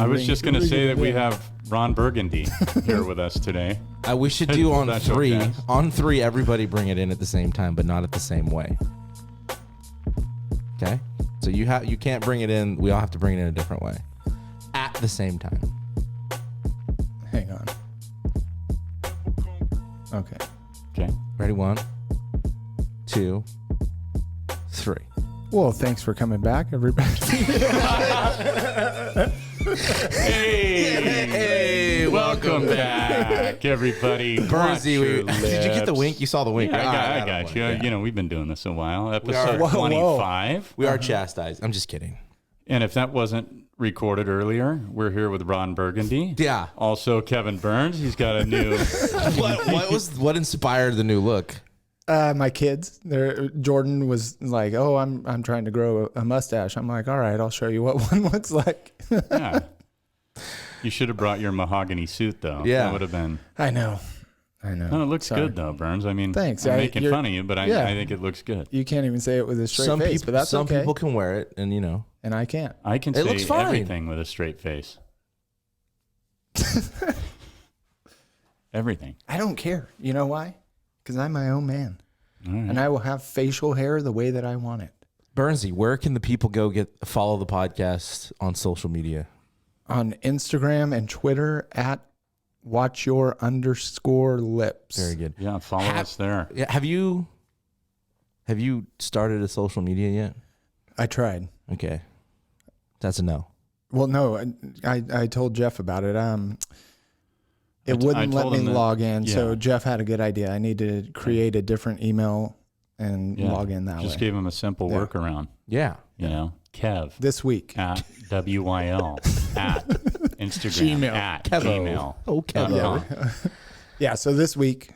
I was just going to say that we have Ron Burgundy here with us today. We should do on That's three. okay. On three, everybody bring it in at the same time, but not at the same way. Okay? So you can't bring it in. We all have to bring it in a different way. At the same time. Hang on. Okay. Okay. Ready? 1, 2, 3. Well, thanks for coming back, everybody. Hey, welcome back, everybody. Bernsey, did you get the wink? You saw the wink, Yeah, right? I got you. Yeah. You know, we've been doing this a while. Episode Whoa. 25. We are chastised. I'm just kidding. And if that wasn't recorded earlier, we're here with Ron Burgundy. Yeah. Also, Kevin Burns. He's got a new... What inspired the new look? My kids, Jordan was like, "Oh, I'm trying to grow a mustache." I'm like, "All right, I'll show you what one looks like." Yeah. You should have brought your mahogany suit, though. Yeah. That would have been... I know. No, it looks Sorry. good, though, Burns. I mean, Thanks. I'm making fun of you, but I think it looks good. You can't even say it with a straight face, but that's some okay. people can wear it, and And I can't. I can It say looks fine. everything with a straight face. Everything. I don't care. You know why? Because I'm my own man. All right. And I will have facial hair the way that I want it. Bernsey, where can the people go follow the podcast on social media? On Instagram and Twitter at @watchyour_lips. Very good. Yeah, follow us there. Yeah, have you started a social media yet? I tried. Okay, that's a no. Well, no, I told Jeff about it. It wouldn't let told me him that- log in, so yeah. Jeff had a good idea. I need to create a different email and Yeah. log in that Just way. gave him a simple Yeah. workaround. Yeah, You know, Kev This week. at WYL at Instagram Gmail. at Kevo. Gmail. Oh, Kevo. Yeah, so this week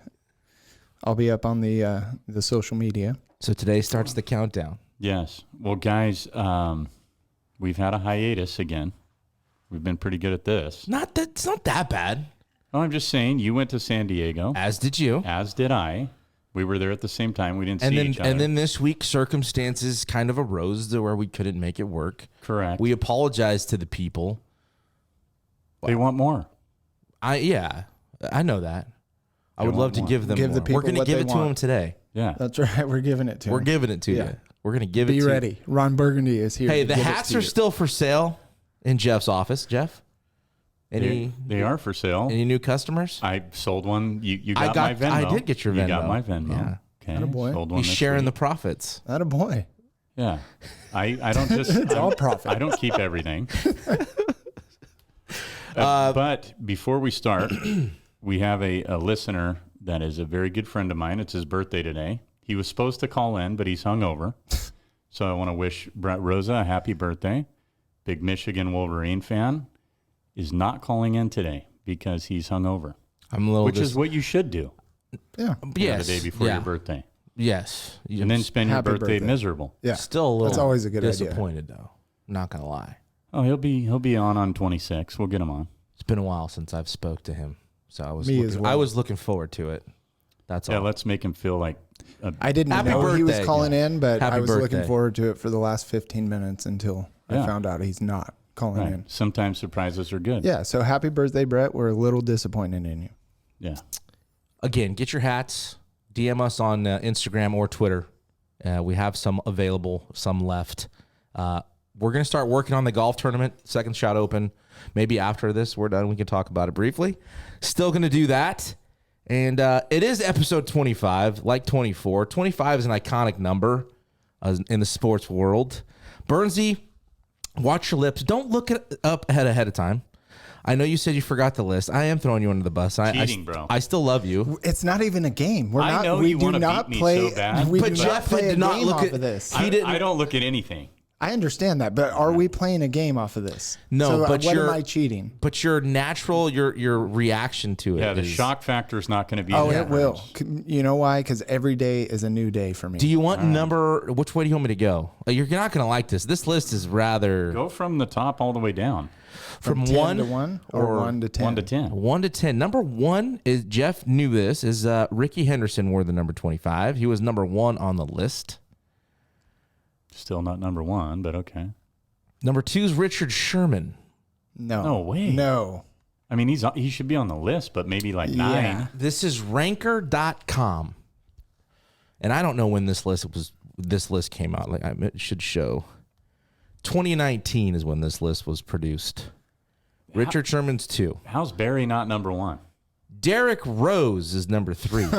I'll be up on the social media. So today starts the countdown. Yes. Well, guys, we've had a hiatus again. We've been pretty good at this. It's not that bad. Oh, I'm just saying, you went to San Diego, As did you. as did I. We were there at the same time. We didn't see each other. And then this week circumstances kind of arose to where we couldn't make it work. Correct. We apologized to the people. They want more. I know that. I would love to want give them Give the more. people We're going to what give they it to want. them today. Yeah. That's right. We're giving it to We're him. giving it to Yeah. you. We're going to give it Be to ready. Ron Burgundy is here. Hey, to the give it hats to are you. still for sale in Jeff's office. Jeff, any They are for sale. any new customers? I sold one. You got my Venmo. I did get your Venmo. You got my Venmo. Yeah. Okay. Attaboy. Sold one He's this sharing the week. profits. Atta boy. Yeah. I don't just. It's all profit. I don't keep everything. But before we start, we have a listener that is a very good friend of mine. It's his birthday today. He was supposed to call in, but he's hungover. So I want to wish Brett Rosa a happy birthday. Big Michigan Wolverine fan is not calling in today because he's hungover, I'm a little which is what you should do. Yeah. yes, The day before yeah. your birthday. Yes. And then spend your Happy birthday birthday. miserable. Yeah. Still a little That's always a good idea. disappointed though. Not gonna lie. Oh, he'll be on 26. We'll get him on. It's been a while since I've spoke to him, so I was Me looking, as well. I was looking forward to it. That's Yeah, all. let's make him feel like I didn't Happy know he was birthday. calling in, but Happy I was birthday. looking forward to it for the last 15 minutes until Yeah. I found out he's not calling right. in. Sometimes surprises are good. Yeah, so happy birthday, Brett. We're a little disappointed in you. Yeah. Again, get your hats. DM us on Instagram or Twitter. We have some available, some left. We're going to start working on the golf tournament, Second Shot Open. Maybe after this, we're done, we can talk about it briefly. Still going to do that. And it is episode 25, like 24. 25 is an iconic number in the sports world. Bernsey, watch your lips. Don't look it up ahead of time. I know you said you forgot the list. I am throwing you under the bus. Cheating, bro. I still love you. It's not even a game. We're I not. know we you do wanna not beat me play. so bad. We But do Jeff not play did a not game look off at- of this. He didn't- I don't look at anything. I understand that, but are we playing a game off of this? No, so, but what you're- am I cheating? But your natural, your reaction to it Yeah, the is- shock factor is not going to be Oh, there. it will. You know why? Because every day is a new day for me. Do you want number? Which way do you want me to go? You're not going to like this. This list is rather Go from the top all the way down. from 10 one to 1 or 1 to 10? 1 to 10. 1 to 10. Number 1 is Jeff knew this is Ricky Henderson wore the number 25. He was number 1 on the list. Still not number 1, but okay. Number 2 is Richard Sherman. No. No way. No. I mean, he should be on the list, but maybe like 9. This is ranker.com. And I don't know when this list came out. Like it should show 2019 is when this list was produced. Richard Sherman's 2. How's Barry not number 1? Derrick Rose is number 3. All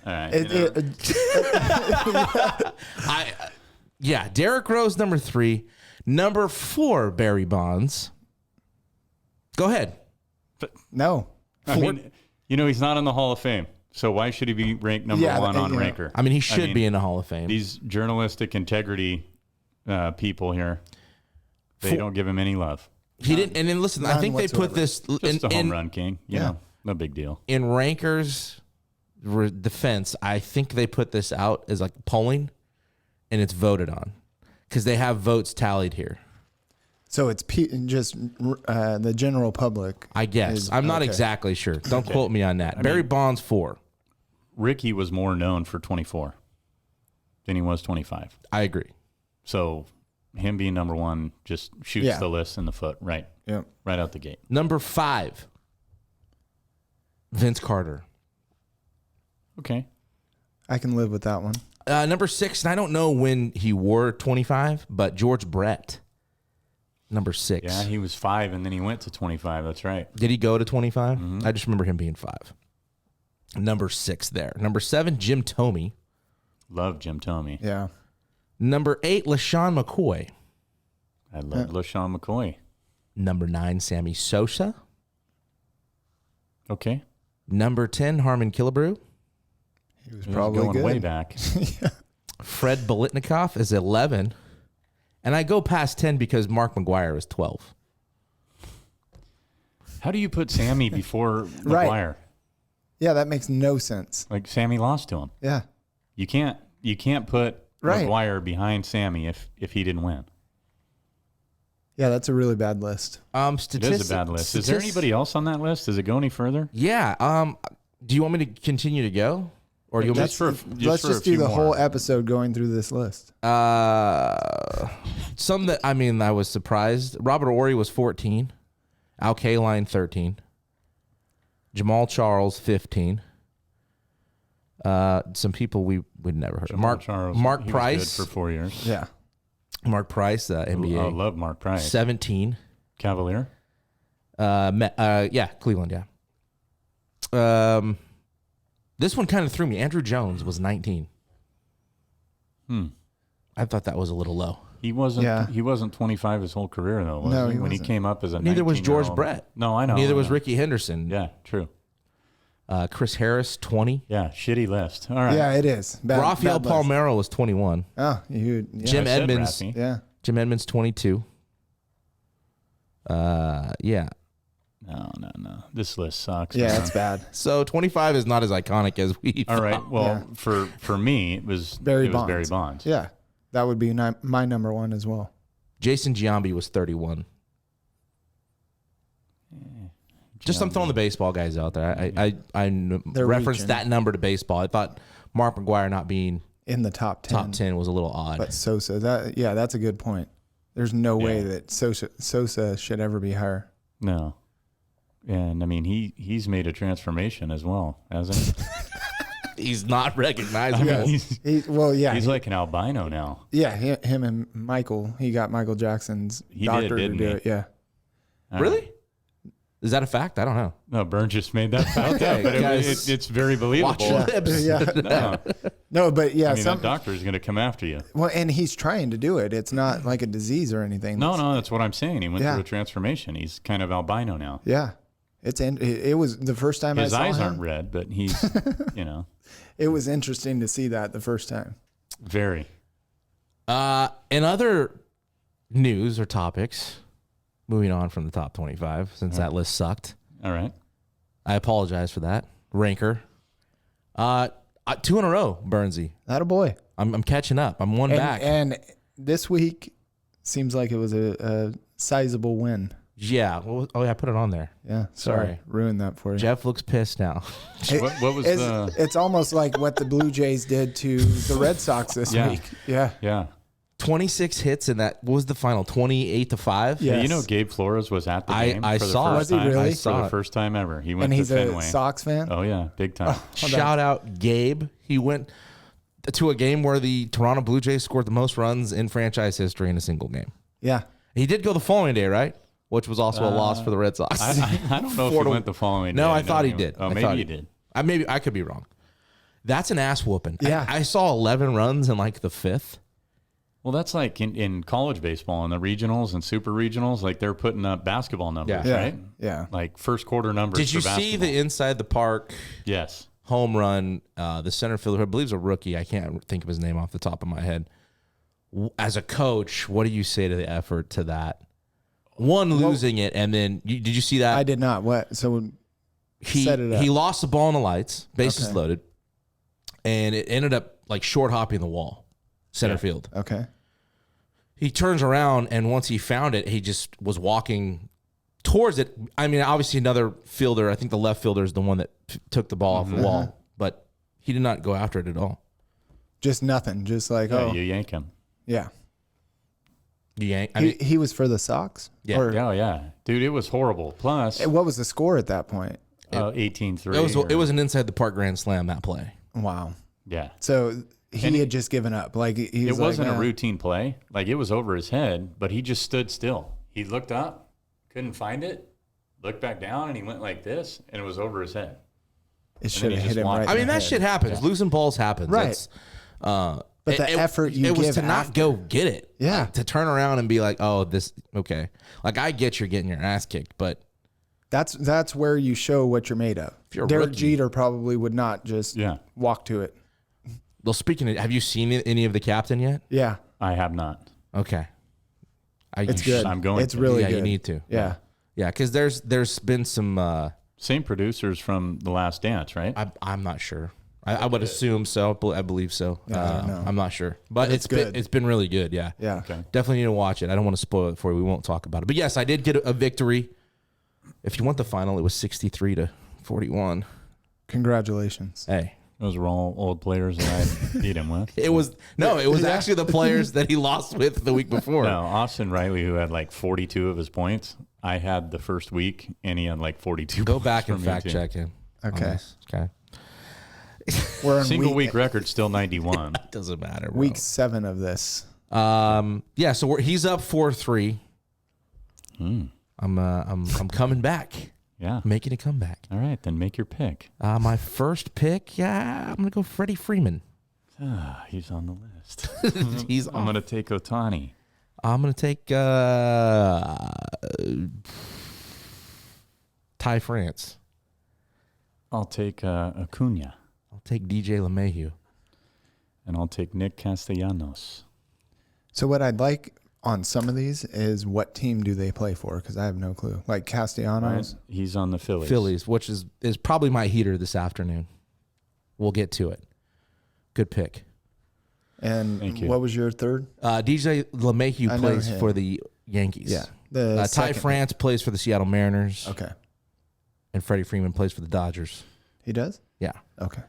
right. Derrick Rose number 3. Number 4, Barry Bonds. Go ahead. No. I mean, he's not in the Hall of Fame. So why should he be ranked number 1 on Ranker? I mean, he should be in the Hall of Fame. These journalistic integrity people here, they don't give him any love. He didn't. And then listen, I think they put this Just a home run king. You know, no big deal. In Ranker's defense, I think they put this out as like polling, and it's voted on because they have votes tallied here. So it's just the general public. I guess. I'm not exactly sure. Don't quote me on that. Barry Bonds 4. Ricky was more known for 24 than he was 25. I agree. So him being number 1 just shoots the list in the foot right out the gate. Number 5, Vince Carter. Okay. I can live with that one. Number 6, and I don't know when he wore 25, but George Brett. Number 6. Yeah, he was 5 and then he went to 25. That's right. Did he go to 25? I just remember him being 5. Number 6 there. Number 7, Jim Thome. Love Jim Thome. Yeah. Number 8, LaShawn McCoy. I love LaShawn McCoy. Number 9, Sammy Sosa. Okay. Number 10, Harmon Killebrew. He was probably going good. way back. Fred Biletnikoff is 11. And I go past 10 because Mark McGwire is 12. How do you put Sammy before McGuire? Yeah, that makes no sense. Like Sammy lost to him. Yeah. You can't put McGuire behind Sammy if he didn't win. Yeah, that's a really bad list. It is a bad list. Is there anybody else on that list? Does it go any further? Yeah. Do you want me to continue to go? Or do you Let's just do the whole episode going through this list. Some that, I was surprised. Robert Ory was 14. Al Kaline, 13. Jamal Charles, 15. Some people we'd never heard of. Mark Price. Good for 4 years. Yeah. Mark Price, NBA. I love Mark Price. 17. Cavalier? Cleveland, yeah. This one kind of threw me. Andrew Jones was 19. I thought that was a little low. He wasn't. He wasn't 25 his whole career though. Was No, he? he When he wasn't. came up as a Neither was George 19-year-old. Brett. No, I know. Neither was Ricky Henderson. Yeah, true. Chris Harris, 20. Yeah, shitty list. All right. Yeah, it is. Rafael bad list. Palmeiro was 21. Oh, Jim I said Edmonds. Raffy. Yeah. Jim Edmonds, 22. Yeah. No. This list sucks. Yeah, man. it's bad. So 25 is not as iconic as we All thought. right. Well, for me, it was Barry Barry Bonds. Yeah. That would be my number 1 as well. Jason Giambi was 31. Just I'm throwing the baseball guys out there. I referenced reaching. that number to baseball. I thought Mark McGwire not being In the top 10. top 10 was a little odd. But Sosa, that's a good point. There's no way that Sosa should ever be higher. No. And I mean, he's made a transformation as well, hasn't he? He's not recognizable. I mean, he's like an albino now. Yeah, him and Michael. He got Michael Jackson's doctor to didn't do he? it. Yeah. Really? Is that a fact? I don't know. No, Burn just made that fact Okay, up, but guys, it's very believable. Watch your lips. Yeah. No, No, but yeah, I mean, that doctor is going to come after you. well, and he's trying to do it. It's not like a disease or anything. No, that's what I'm saying. He went Yeah. through a transformation. He's kind of albino now. Yeah. It was the first time His I saw eyes him. aren't red, but he's, It was interesting to see that the first time. very. In other news or topics, moving on from the top 25, since that list sucked. All right. I apologize for that. Ranker. 2 in a row, Burnsy. That a boy. I'm catching up. I'm one back. And this week seems like it was a sizable win. Yeah. I put it on there. Yeah. Sorry. Ruined that for you. Jeff looks pissed now. What was it's almost like what the Blue Jays did to the Red Sox this Yeah. week. Yeah. Yeah. 26 hits in that. What was the final? 28-5. Yeah. Hey, Yes. you know, Gabe Flores was at the game. I for the saw it. first Was he time. really? I saw For the it. first time ever. He went And he's to a Fenway. Sox fan. Oh yeah, big time. Shout out Gabe. He went to a game where the Toronto Blue Jays scored the most runs in franchise history in a single game. Yeah. He did go the following day, right? Which was also a loss for the Red Sox. I don't know if he went the following day. No, I know thought he did. Oh, I maybe thought he did. I could be wrong. That's an ass whooping. Yeah. I saw 11 runs in like the fifth. Well, that's like in college baseball in the regionals and super regionals, like they're putting up basketball numbers, Yeah. right? Yeah. Like first quarter numbers. Did you for see basketball. the inside the park Yes. home run? The center fielder, I believe, is a rookie. I can't think of his name off the top of my head. As a coach, what do you say to the effort to that? One, losing it, and then did you see that? I did not. What? So set it up. He lost the ball in the lights, bases Okay. loaded, and it ended up like short hopping the wall, center field. Okay. He turns around, and once he found it, he just was walking towards it. I mean, obviously another fielder, I think the left fielder is the one that took the ball off the wall, but he did not go after it at all. Just nothing. Just like, Yeah, oh, you yank him. yeah. Yeah, I mean, He was for the Sox? Yeah. Or, Yeah, yeah. Dude, it was horrible. Plus, what was the score at that point? 18-3. it was an inside the park grand slam, that play. Wow. Yeah. So he had just given up. Like he It was wasn't like, a routine play. Like it was over his head, but he just stood still. He looked up, couldn't find it, looked back down, and he went like this, and it was over his head. It should he have just hit him walked. right. I in mean, the that head. shit happens. Losing balls happens. Right. It's, But the effort you it was give to not after. go get it. Yeah. Like, to turn around and be like, oh, this, okay. Like, I get you're getting your ass kicked, but That's where you show what you're made of. you're a Derek rookie- Jeter probably would not just Yeah. walk to it. well, speaking of, have you seen any of the captain yet? Yeah. I have not. Okay. It's good. I'm going It's to. really Yeah, good. you need to. Yeah. Yeah, because there's been some, Same producers from The Last Dance, right? I'm not sure. I would assume so. I believe so. I don't know. I'm not sure, but it's good. It's been really good. Yeah. Yeah. Okay. Definitely need to watch it. I don't want to spoil it for you. We won't talk about it. But yes, I did get a victory. If you want the final, it was 63-41. Congratulations. Hey, Those were all old players that I beat him with. it was actually the players that he lost with the week before. No, Austin Riley, who had like 42 of his points, I had the first week, and he had like 42 Go points back and from me, fact too. check him. on Okay. this. Okay. We're on Single week record still 91. Doesn't matter. Bro. week 7 of this. Yeah. So he's up 4-3. I'm coming back. Yeah. Making a comeback. All right, then make your pick. My first pick, I'm gonna go Freddie Freeman. He's on the list. He's I'm going to take Otani. I'm gonna take Ty France. I'll take Acuna, I'll take DJ LeMahieu. and I'll take Nick Castellanos. So what I'd like on some of these is what team do they play for? Because I have no clue. Like Castellanos. Right? He's on the Phillies. Phillies, which is probably my heater this afternoon. We'll get to it. Good pick. And Thank you. what was your third? DJ LeMahieu I know plays him. for the Yankees. Yeah. The Ty second. France plays for the Seattle Mariners. Okay. And Freddie Freeman plays for the Dodgers. He does? Yeah. Okay.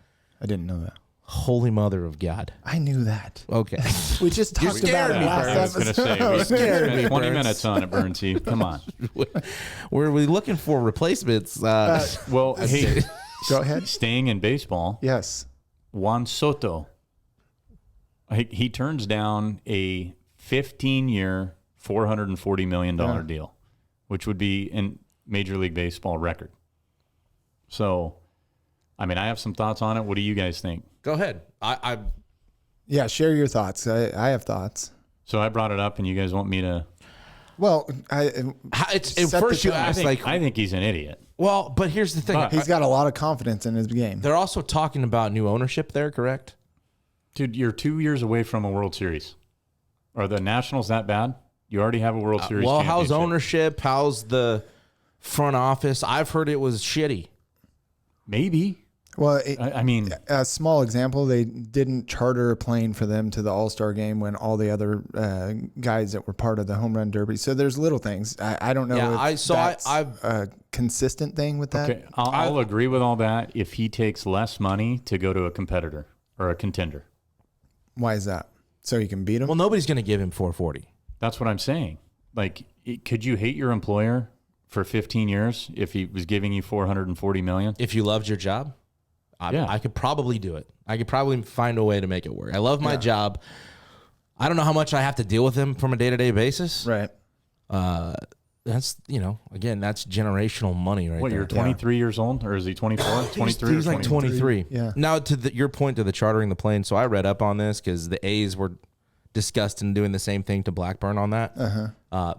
I didn't know that. Holy mother of God. I knew that. Okay. We just talked about scared it me, last I was going to say, we episode. Scared me, spent 20 Burns. minutes on it, Burnsy. Come on. Were we looking for replacements? Well, hey, Go ahead. staying in baseball, Yes. Juan Soto. He turns down a 15-year, $440 million deal, which would be in Major League Baseball record. So, I mean, I have some thoughts on it. What do you guys think? Go ahead. I Yeah, share your thoughts. I have thoughts. So I brought it up, and you guys want me to? Well, it's at Set first the you tone. asked I think he's an idiot. well, but here's the thing. But- he's got a lot of confidence in his game. They're also talking about new ownership there, correct? Dude, you're 2 years away from a World Series. Are the Nationals that bad? You already have a World Series Well, how's championship. ownership? How's the front office? I've heard it was shitty. Maybe. Well, I mean, a small example, they didn't charter a plane for them to the All-Star game when all the other guys that were part of the home run derby. So there's little things. I don't know Yeah, if that's I've a consistent thing with that. okay, I'll agree with all that if he takes less money to go to a competitor or a contender. Why is that? So he can beat him? Well, nobody's going to give him 440. That's what I'm saying. Like, could you hate your employer for 15 years if he was giving you $440 million? If you loved your job, I could probably do it. I could probably find a way to make it work. I love my job. I don't know how much I have to deal with him from a day-to-day basis. Right. That's, again, that's generational money right What, there. you're 23 years old? Or is he 24? 23 He's or like 24? 23. Yeah. Now, to your point to the chartering the plane, so I read up on this because the A's were discussed in doing the same thing to Blackburn on that.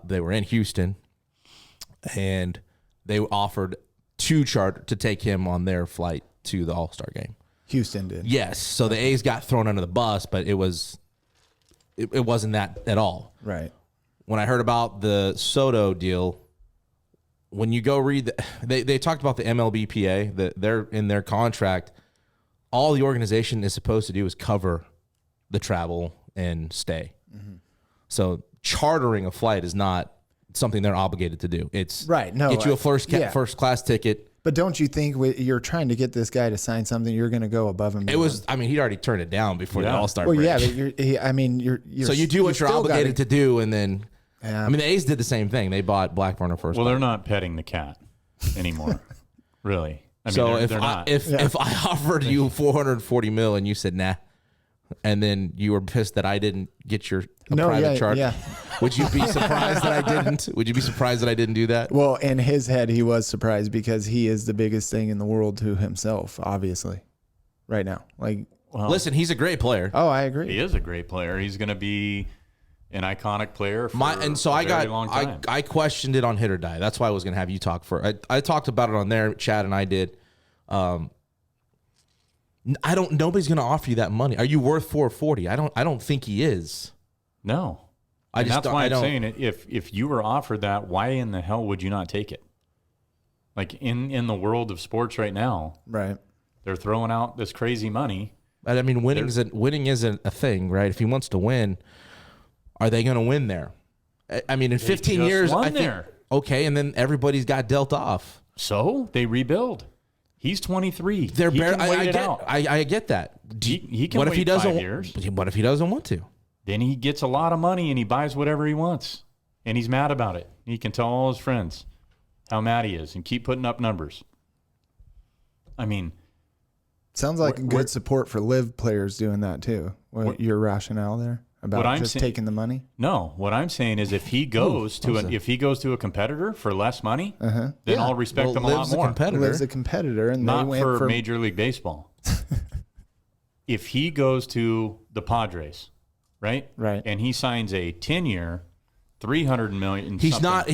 They were in Houston, and they offered to take him on their flight to the All-Star game. Houston did. Yes. So the A's got thrown under the bus, but it wasn't that at all. Right. When I heard about the Soto deal, when you go read, they talked about the MLBPA, that they're in their contract. All the organization is supposed to do is cover the travel and stay. So chartering a flight is not something they're obligated to do. It's Right, no, get you a first class ticket. But don't you think you're trying to get this guy to sign something, you're going to go above him? It was, he'd already turned it down before the All-Star break. Well, yeah, but you're so you do what you're obligated to do, and then Yeah. the A's did the same thing. They bought Blackburn first. Well, they're not petting the cat anymore, really. I mean, So they're not. if I offered you $440 million and you said nah, and then you were pissed that I didn't get your private chart, would you be surprised that I didn't? Would you be surprised that I didn't do that? Well, in his head, he was surprised because he is the biggest thing in the world to himself, obviously, right now. Like, Well, Listen, he's a great player. oh, I agree. he is a great player. He's going to be an iconic player for I a very long time. I questioned it on Hit or Die. That's why I was going to have you talk for. I talked about it on there. Chad and I did. Nobody's going to offer you that money. Are you worth 440? I don't think he is. No. That's why I'm saying it. If you were offered that, why in the hell would you not take it? Like in the world of sports right now, Right. they're throwing out this crazy money. But I mean, winning isn't a thing, right? If he wants to win, are they going to win there? I mean, in 15 years, I think, there. okay, and then everybody's got dealt off. So they rebuild. He's 23. They're he can wait I it get, out. I get that. He can what wait if he doesn't? 5 years. What if he doesn't want to? Then he gets a lot of money and he buys whatever he wants. And he's mad about it. He can tell all his friends how mad he is and keep putting up numbers. I mean, Sounds like good support for live players doing that too. What your rationale there about just taking the money? no. What I'm saying is, if he goes to a competitor for less money, then I'll respect him a lot more. Liv's a competitor, and Not they went for Major League Baseball. If he goes to the Padres, right, and he signs a 10-year, $300 million. He's not.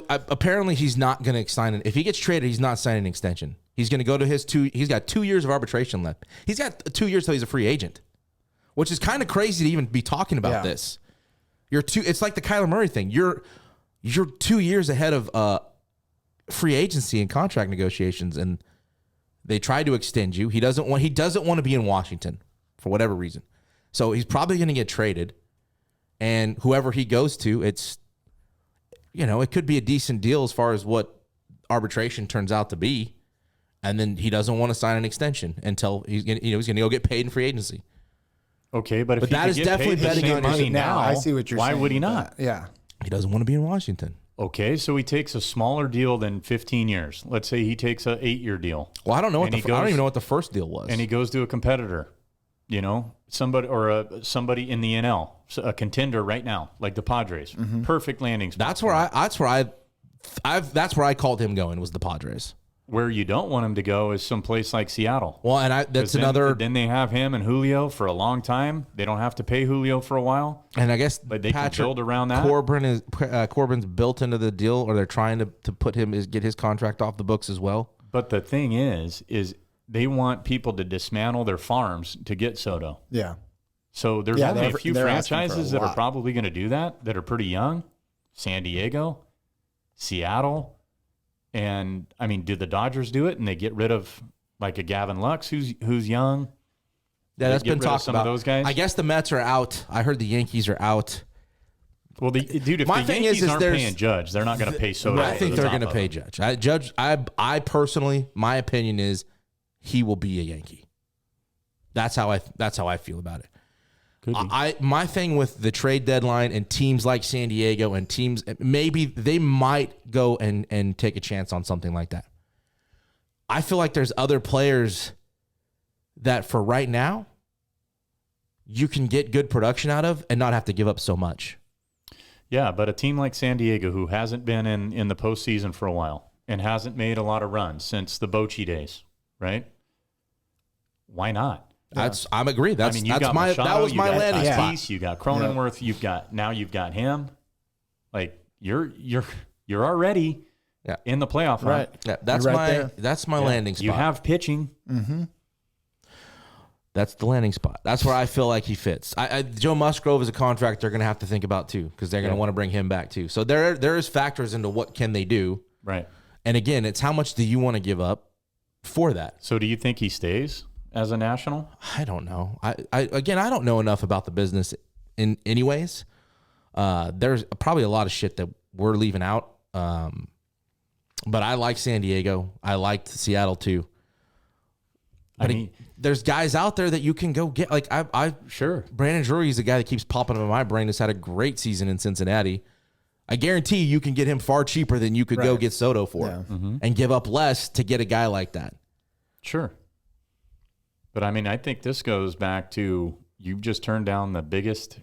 Apparently, he's not going to sign it. If he gets traded, he's not signing an extension. He's going to go to his He's got 2 years of arbitration left. He's got 2 years till he's a free agent, which is kind of crazy to even be talking about this. It's like the Kyler Murray thing. You're 2 years ahead of free agency and contract negotiations, and they try to extend you. He doesn't want to be in Washington for whatever reason. So he's probably going to get traded, and whoever he goes to, it could be a decent deal as far as what arbitration turns out to be, and then he doesn't want to sign an extension until he's going to go get paid in free agency. Okay, but if that is definitely betting on money now, I see what you're saying. Why would he not? Yeah. He doesn't want to be in Washington. Okay, so he takes a smaller deal than 15 years. Let's say he takes an 8-year deal. Well, I don't know I don't even know what the first deal was. And he goes to a competitor, somebody in the NL, a contender right now, like the Padres. Perfect landing spot. That's where I called him going, was the Padres. Where you don't want him to go is someplace like Seattle. Well, and that's another. Then they have him and Julio for a long time. They don't have to pay Julio for a while. And I guess they can build around that. Corbin's built into the deal, or they're trying to put him get his contract off the books as well. But the thing is they want people to dismantle their farms to get Soto. Yeah. So there's only a few franchises that are probably going to do that are pretty young. San Diego, Seattle. And I mean, do the Dodgers do it and they get rid of like a Gavin Lux who's young? Yeah, that's been talked about. Of those guys? I guess the Mets are out. I heard the Yankees are out. Well, if the Yankees aren't paying Judge, they're not going to pay Soto. I think they're going to pay Judge. I personally, my opinion is he will be a Yankee. That's how I feel about it. Could be. My thing with the trade deadline and teams like San Diego and teams, maybe they might go and take a chance on something like that. I feel like there's other players that for right now you can get good production out of and not have to give up so much. Yeah, but a team like San Diego, who hasn't been in the postseason for a while and hasn't made a lot of runs since the Bochy days, right? Why not? I'm agree. That was my landing spot. You got Cronenworth. You've got him. Like you're already in the playoff run. Right. Yeah, that's my landing spot. You have pitching. Mm-hmm. That's the landing spot. That's where I feel like he fits. Joe Musgrove is a contract they're going to have to think about too, because they're going to want to bring him back too. So there is factors into what can they do. Right. And again, it's how much do you want to give up for that? So do you think he stays as a national? I don't know. I don't know enough about the business in anyways. There's probably a lot of shit that we're leaving out. But I like San Diego. I liked Seattle too. But there's guys out there that you can go get. Like Sure. Brandon Drury is the guy that keeps popping up in my brain. Has had a great season in Cincinnati. I guarantee you can get him far cheaper than you could go get Soto for, and give up less to get a guy like that. Sure. But I think this goes back to you've just turned down the biggest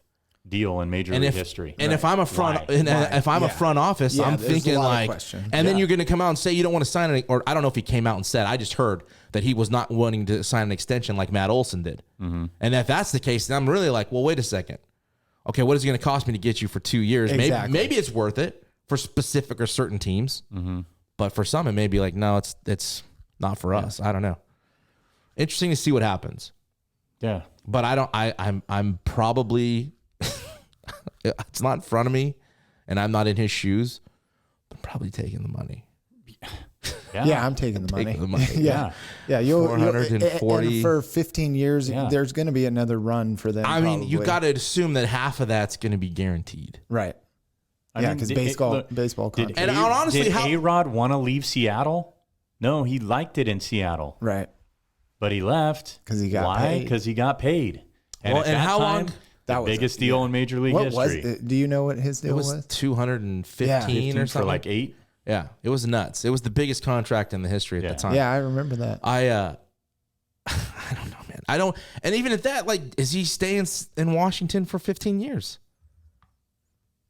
deal in Major League history. And if I'm a front, a front office, I'm thinking like, then you're going to come out and say you don't want to sign it, or I don't know if he came out and said. I just heard that he was not wanting to sign an extension like Matt Olson did. Mm-hmm. And if that's the case, then I'm really like, well, wait a second. Okay, what is it going to cost me to get you for 2 years? Exactly. Maybe it's worth it for specific or certain teams, but for some it may be like, no, it's not for us. I don't know. Interesting to see what happens. Yeah, but I'm probably it's not in front of me, and I'm not in his shoes. I'm probably taking the money. Yeah, I'm taking the money. Yeah. You'll 440 and for 15 years. There's going to be another run for them. I mean, you got to assume that half of that's going to be guaranteed, right? Because baseball contract. And honestly, did A-Rod want to leave Seattle? No, he liked it in Seattle, right? But he left because he got paid. Because he got paid. And and how long? The biggest deal in Major League history. Was it? Do you know what his deal was? 215 or something. For like 8. Yeah, it was nuts. It was the biggest contract in the history at the time. Yeah, I remember that. I don't know, man. I don't. And even at that, like, is he staying in Washington for 15 years?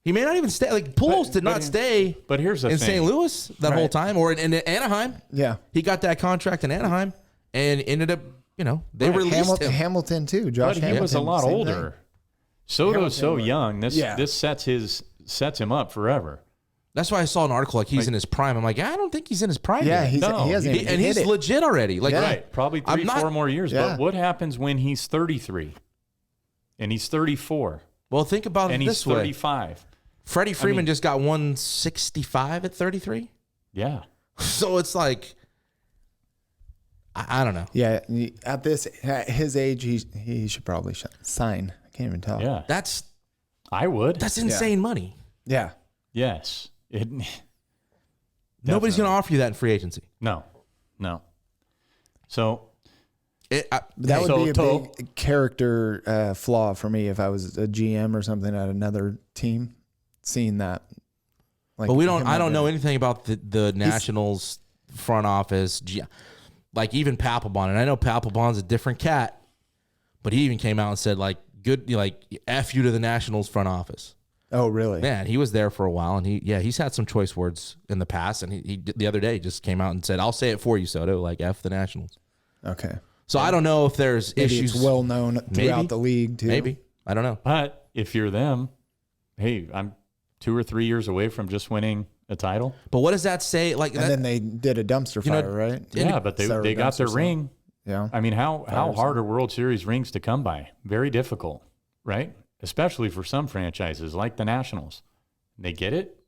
He may not even stay. Like, Pujols did not stay. But here's the thing. In St. Louis that whole time, or in Anaheim. Yeah, he got that contract in Anaheim and ended up. They released him. Hamilton too. Josh Hamilton. He was a lot older. Soto's so young. This sets him up forever. That's why I saw an article like he's in his prime. I'm like, I don't think he's in his prime. Yeah, yet. He's legit already. Like, right, probably 4 more years. Yeah. But what happens when he's 33 and he's 34? Well, think about it this way. And he's 35. Freddie Freeman just got 165 at 33. Yeah. So it's like, I don't know. Yeah, at his age, he should probably sign. I can't even tell. Yeah, I would. That's insane money. Yeah. Yes. Nobody's going to offer you that in free agency. No. So that would be a big character flaw for me if I was a GM or something at another team, seeing that. Like, but I don't know anything about the Nationals front office. Like even Papelbon, and I know Papelbon's a different cat, but he even came out and said F you to the Nationals front office. Oh, really? Man, he was there for a while, and he's had some choice words in the past, and he the other day just came out and said, "I'll say it for you, Soto, like F the Nationals." Okay. So I don't know if there's issues. It's well known throughout the league too. Maybe, I don't know. But if you're them, hey, I'm 2 or 3 years away from just winning a title. But what does that say? Like, then they did a dumpster fire, right? Yeah, but they got their ring. Yeah. I mean, how hard are World Series rings to come by? Very difficult, right? Especially for some franchises like the Nationals. They get it.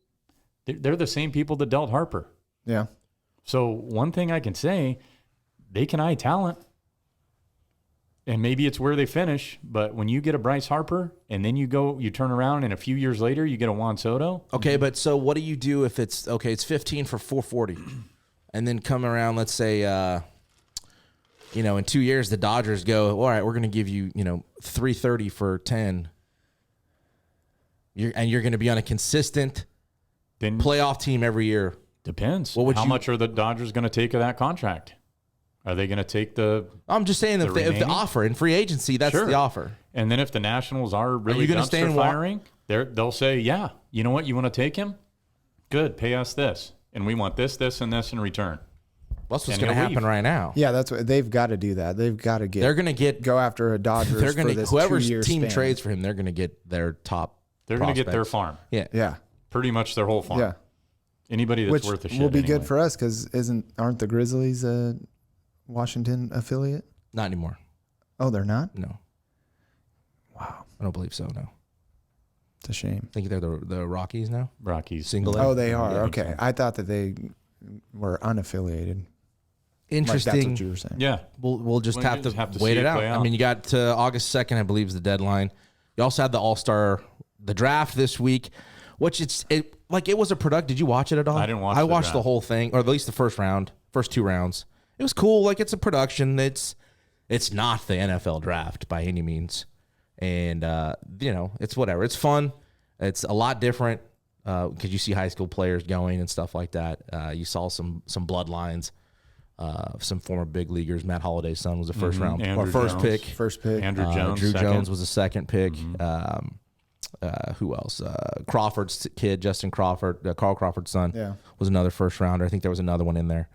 They're the same people that dealt Harper. Yeah. So one thing I can say, they can eye talent. And maybe it's where they finish, but when you get a Bryce Harper and then you turn around and a few years later you get a Juan Soto. Okay, but so what do you do if it's 15 for 440 and then come around, let's say in 2 years, the Dodgers go, all right, we're going to give you, 330 for 10. You're going to be on a consistent playoff team every year. Depends. How much are the Dodgers going to take of that contract? Are they going to take the? I'm just saying if the offer in free agency, that's the offer. And then if the Nationals are really dumpster firing, they'll say, yeah, you know what? You want to take him? Good. Pay us this. And we want this, this, and this in return. That's what's going to happen right now. Yeah, that's what they've got to do. They've got to get. They're going to go after a Dodgers. They're going to whoever's team trades for him. They're going to get their top. They're going to get their farm. Yeah. Pretty much their whole farm. Yeah. Anybody that's worth a shit. Will be good for us because aren't the Grizzlies a Washington affiliate? Not anymore. Oh, they're not? No. Wow. I don't believe so. No. It's a shame. I think they're the Rockies now. Rockies. Single. Oh, they are. Yeah, Okay. so. I thought that they were unaffiliated. Interesting. Like that's what you were saying. Yeah. We'll just have to wait it out. I mean, you got August 2nd, I believe, is the deadline. You also had the All-Star, the draft this week, which it was a product. Did you watch it at all? I didn't watch. I watched the whole thing, or at least the first 2 rounds. It was cool. Like, it's a production. It's not the NFL draft by any means, and it's whatever. It's fun. It's a lot different because you see high school players going and stuff like that. You saw some bloodlines. Some former big leaguers. Matt Holliday's son was a first round or first pick. First pick. Andrew Jones. Drew second. Jones was a second pick. Who else? Crawford's kid, Justin Crawford, Carl Crawford's son, was another first rounder. I think there was another one in there.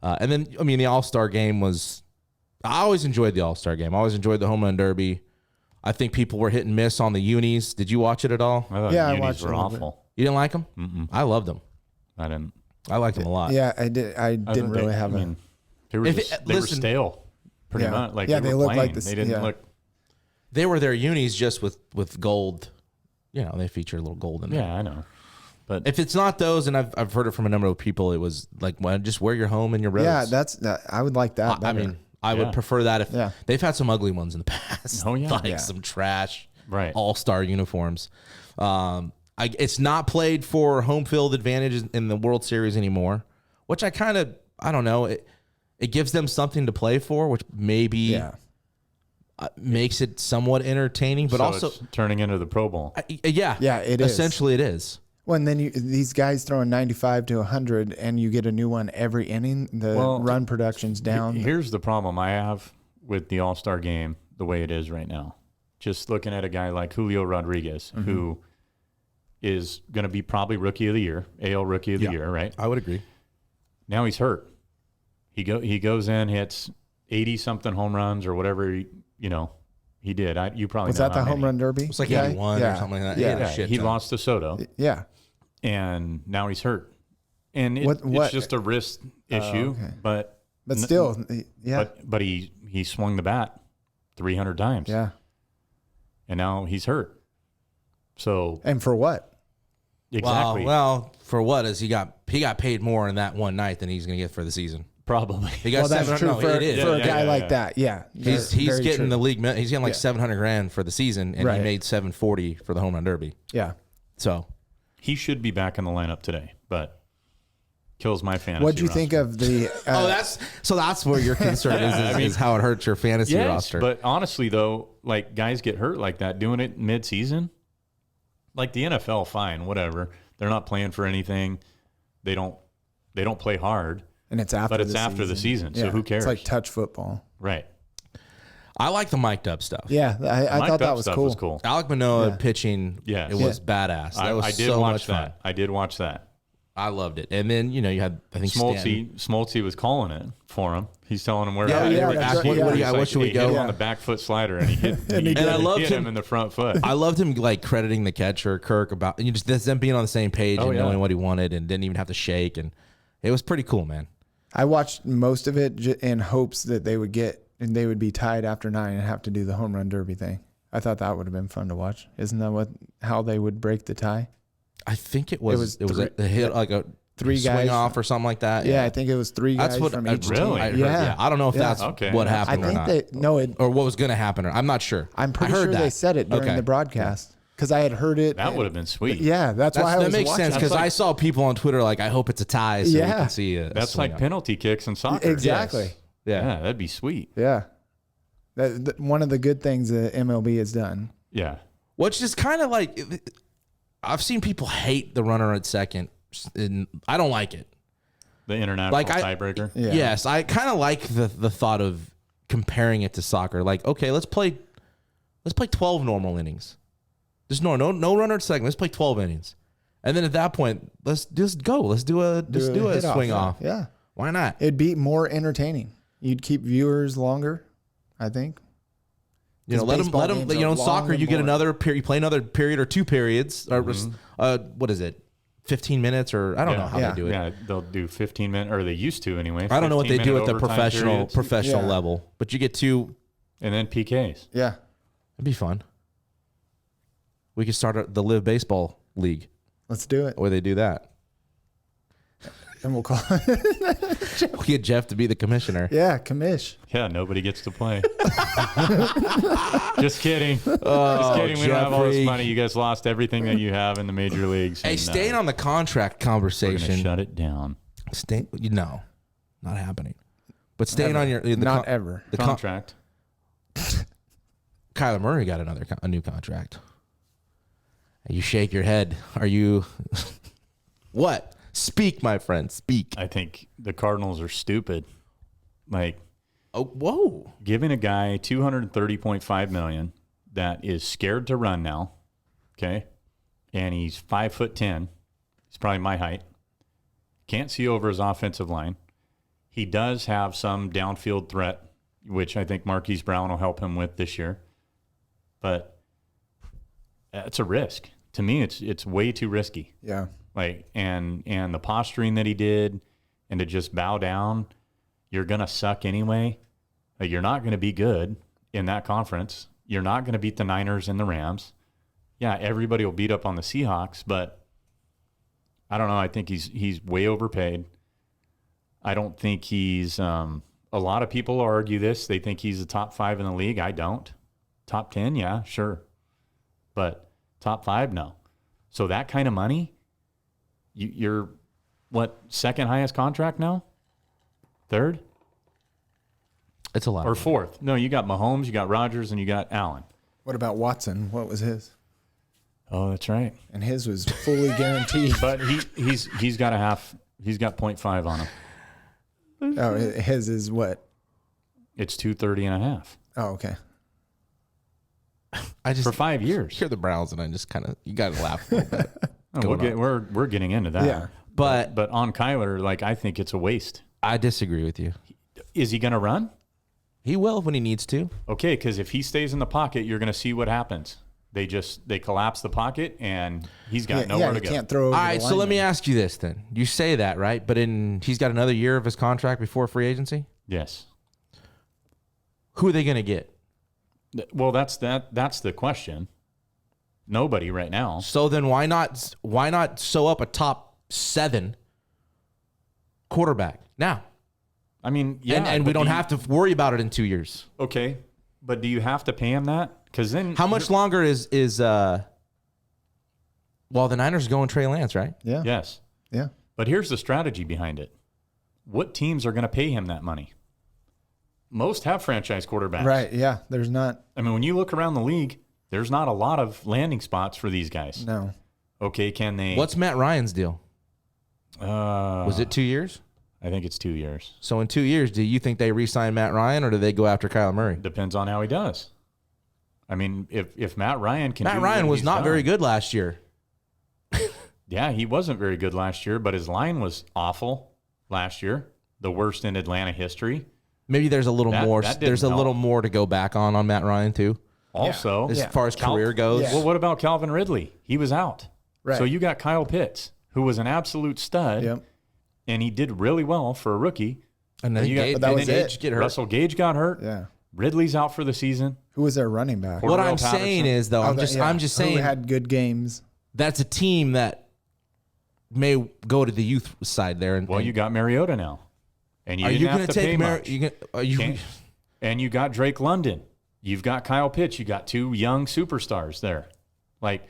And then, I mean, the All-Star game was. I always enjoyed the All-Star game. I always enjoyed the Home Run Derby. I think people were hit and miss on the unis. Did you watch it at all? I watched. Were awful. You didn't like them? Mm-mm. I loved them. I didn't. I liked them a lot. Yeah, I did. I didn't really have them. They were were stale, pretty much. Like they looked like this. They didn't look. They were their unis just with gold. They feature a little gold in there. Yeah, I know. But if it's not those, and I've heard it from a number of people, it was like, well, just wear your home and your rose. Yeah, I would like that. I mean, I would prefer that if they've had some ugly ones in the past. Oh yeah, like some trash All-Star uniforms. It's not played for home field advantage in the World Series anymore, which I don't know. It gives them something to play for, which maybe makes it somewhat entertaining, but so also it's turning into the Pro Bowl. It is. Essentially, it is. Well, and then these guys throwing 95 to 100, and you get a new one every inning. The run production's down. Here's the problem I have with the All-Star game the way it is right now. Just looking at a guy like Julio Rodriguez, who is going to be probably Rookie of the Year, AL Rookie of the Year, right? I would agree. Now he's hurt. He goes in, hits 80-something home runs or whatever, he did. You probably was know that the home run derby? It was like 81 or something like that. He lost to Soto. Yeah. And now he's hurt. And it's just a wrist issue, but still, But he swung the bat 300 times. Yeah. And now he's hurt. So and for what? Exactly. Well, for what is he got paid more in that one night than he's going to get for the season. Probably. He got that's true for a guy like that. Yeah. He's getting the league. He's getting like $700,000 for the season, and he made $740 for the home run derby. Yeah. So he should be back in the lineup today, but kills my fantasy. What do you think of the? That's where your concern is how it hurts your fantasy roster. But honestly, though, like guys get hurt like that doing it mid-season. Like the NFL, fine, whatever. They're not playing for anything. They don't play hard. And it's after the season. So who cares? It's like touch football. Right. I like the mic'd up stuff. Yeah, I thought that was cool. Alek Manoah pitching, it was badass. I did watch that. I did watch that. I loved it. And then, you had, I think Smoltzy was calling it for him. He's telling him where what should we go? On the back foot slider, and he hit, and I loved him in the front foot. I loved him like crediting the catcher, Kirk, about them being on the same page and knowing what he wanted and didn't even have to shake. And it was pretty cool, man. I watched most of it in hopes that they would be tied after 9 and have to do the home run derby thing. I thought that would have been fun to watch. Isn't that how they would break the tie? I think it was a hit, like a three swing guys off or something like that. Yeah, I think it was 3 guys from each team. I heard, I don't know if that's what happened or not. Or what was going to happen. I'm not sure. I'm pretty sure they said it during the broadcast. Because I had heard it. That would have been sweet. Yeah, that's why I was watching. That makes sense because I saw people on Twitter like, I hope it's a tie so we can see it. That's like penalty kicks in soccer. Exactly. Yes. Yeah, that'd be sweet. Yeah. One of the good things that MLB has done. Yeah. Which is kind of like, I've seen people hate the runner at second, and I don't like it. The international tiebreaker. Yeah. Yes, I kind of like the thought of comparing it to soccer. Like, okay, let's play 12 normal innings. There's no runner at second. Let's play 12 innings, and then at that point, let's just go. Let's do a swing off. Yeah. Why not? It'd be more entertaining. You'd keep viewers longer, I think. You know, let them. You know, in soccer, you get another period. You play another period or 2 periods, or what is it? 15 minutes, or I don't know how they do it. Yeah, they'll do 15 minutes, or they used to anyway. I don't know what they do at the professional Yeah. level, but you get 2. And then PKs. Yeah. It'd be fun. We could start the Live Baseball League, Let's do it. where they do that. And we'll call it. We'll get Jeff to be the commissioner. Yeah, commish. Yeah, nobody gets to play. Just kidding. Oh, Just kidding. We don't have all this Jeffrey. money. You guys lost everything that you have in the major leagues. Hey, and, staying on the contract we're gonna conversation. shut it down. No, not happening. But staying on your Not ever. the Contract. Kyler Murray got a new contract. You shake your head. Are you what? Speak, my friend. Speak. I think the Cardinals are stupid. Like, Oh, whoa. giving a guy $230.5 million that is scared to run now, okay, and he's 5'10", he's probably my height, can't see over his offensive line. He does have some downfield threat, which I think Marquise Brown will help him with this year, but it's a risk. To me, it's way too risky. Yeah. Like, and the posturing that he did, and to just bow down. You're going to suck anyway. Like, you're not going to be good in that conference. You're not going to beat the Niners and the Rams. Yeah, everybody will beat up on the Seahawks, but I don't know. I think he's way overpaid. I don't think he's a lot of people argue this. They think he's the top 5 in the league. I don't. Top 10, yeah, sure. But top 5, no. So that kind of money, you're what, second highest contract now? Third? It's a lot. Or fourth? No, you got Mahomes, you got Rodgers, and you got Allen. What about Watson? What was his? Oh, that's right. And his was fully guaranteed. But he's got he's got 0.5 on him. Oh, his is what? It's 230.5 Oh, okay. I just for 5 years. hear the Browns, and I just kind of, you got to laugh a little bit. We're getting into that. Yeah. But on Kyler, like, I think it's a waste. I disagree with you. Is he going to run? He will when he needs to. Okay, because if he stays in the pocket, you're going to see what happens. They collapse the pocket, and he's got nowhere to go. Can't throw over All right, the so let me lineman. ask you this then. You say that, right? But he's got another year of his contract before free agency? Yes. Who are they going to get? Well, that's the question. Nobody right now. So then why not sew up a top 7 quarterback now? I mean, yeah. and we don't have to worry about it in 2 years. Okay, but do you have to pay him that? Because then How much longer is the Niners going Trey Lance, right? Yeah. Yes. Yeah. But here's the strategy behind it. What teams are going to pay him that money? Most have franchise quarterbacks. Right. Yeah. There's not. I mean, when you look around the league, there's not a lot of landing spots for these guys. No. Okay, can they? What's Matt Ryan's deal? Was it 2 years? I think it's 2 years. So in 2 years, do you think they re-sign Matt Ryan, or do they go after Kyler Murray? Depends on how he does. I mean, if Matt Ryan can. Matt Ryan was not very good last year. Yeah, he wasn't very good last year, but his line was awful last year. The worst in Atlanta history. Maybe there's a little more. that didn't There's a help. little more to go back on Matt Ryan too, Also, as far as career goes. Yeah. well, what about Calvin Ridley? He was out. Right. So you got Kyle Pitts, who was an absolute stud, Yep. and he did really well for a rookie. And then You got- Gage, but that and was then it. Gage get hurt. Russell Gage got hurt. Yeah. Ridley's out for the season. Who was their running back? Or- What Cordell I'm saying Patterson. is, though, I'm just Who saying had good games. that's a team that may go to the youth side there. And, Well, you got Mariota now, and you are didn't you have going to to pay take much. Are you? Can't- And you got Drake London. You've got Kyle Pitts. You got 2 young superstars there. Like,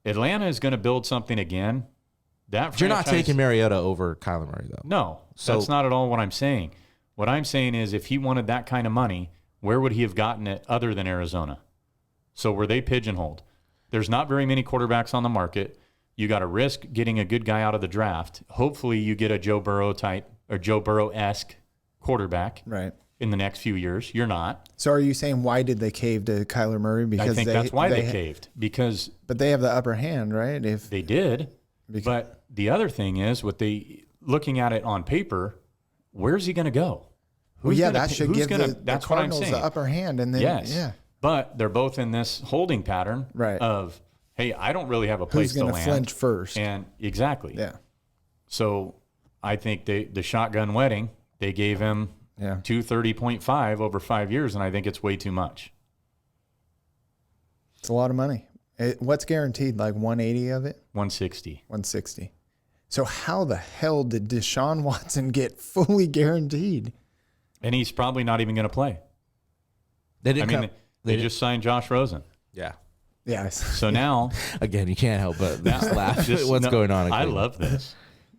Atlanta is going to build something again. That You're not franchise- taking Mariota over Kyler Murray, though. No, So- that's not at all what I'm saying. What I'm saying is if he wanted that kind of money, where would he have gotten it other than Arizona? So were they pigeonholed? There's not very many quarterbacks on the market. You got to risk getting a good guy out of the draft. Hopefully you get a Joe Burrow type or Joe Burrow-esque quarterback Right. in the next few years. You're not. So are you saying why did they cave to Kyler Murray? Because I think that's why they caved. Because But they have the upper hand, right? If they did. But the other thing is, looking at it on paper, where's he going to go? well, yeah, that should give the that's what I'm Cardinals saying. the upper hand, and then Yes. yeah, But they're both in this holding pattern Right. of, hey, I don't really have a place who's to going to land. flinch first? And exactly. Yeah, So I think the shotgun wedding, they gave him yeah. 230.5 over 5 years, and I think it's way too much. It's a lot of money. What's guaranteed? Like 180 of it? 160. 160. So how the hell did Deshaun Watson get fully guaranteed? And he's probably not even going to play. They didn't. They just signed Josh Rosen. Yeah. Yes. So now Again, you can't help but just laugh at what's going on. in I Cleveland. love this.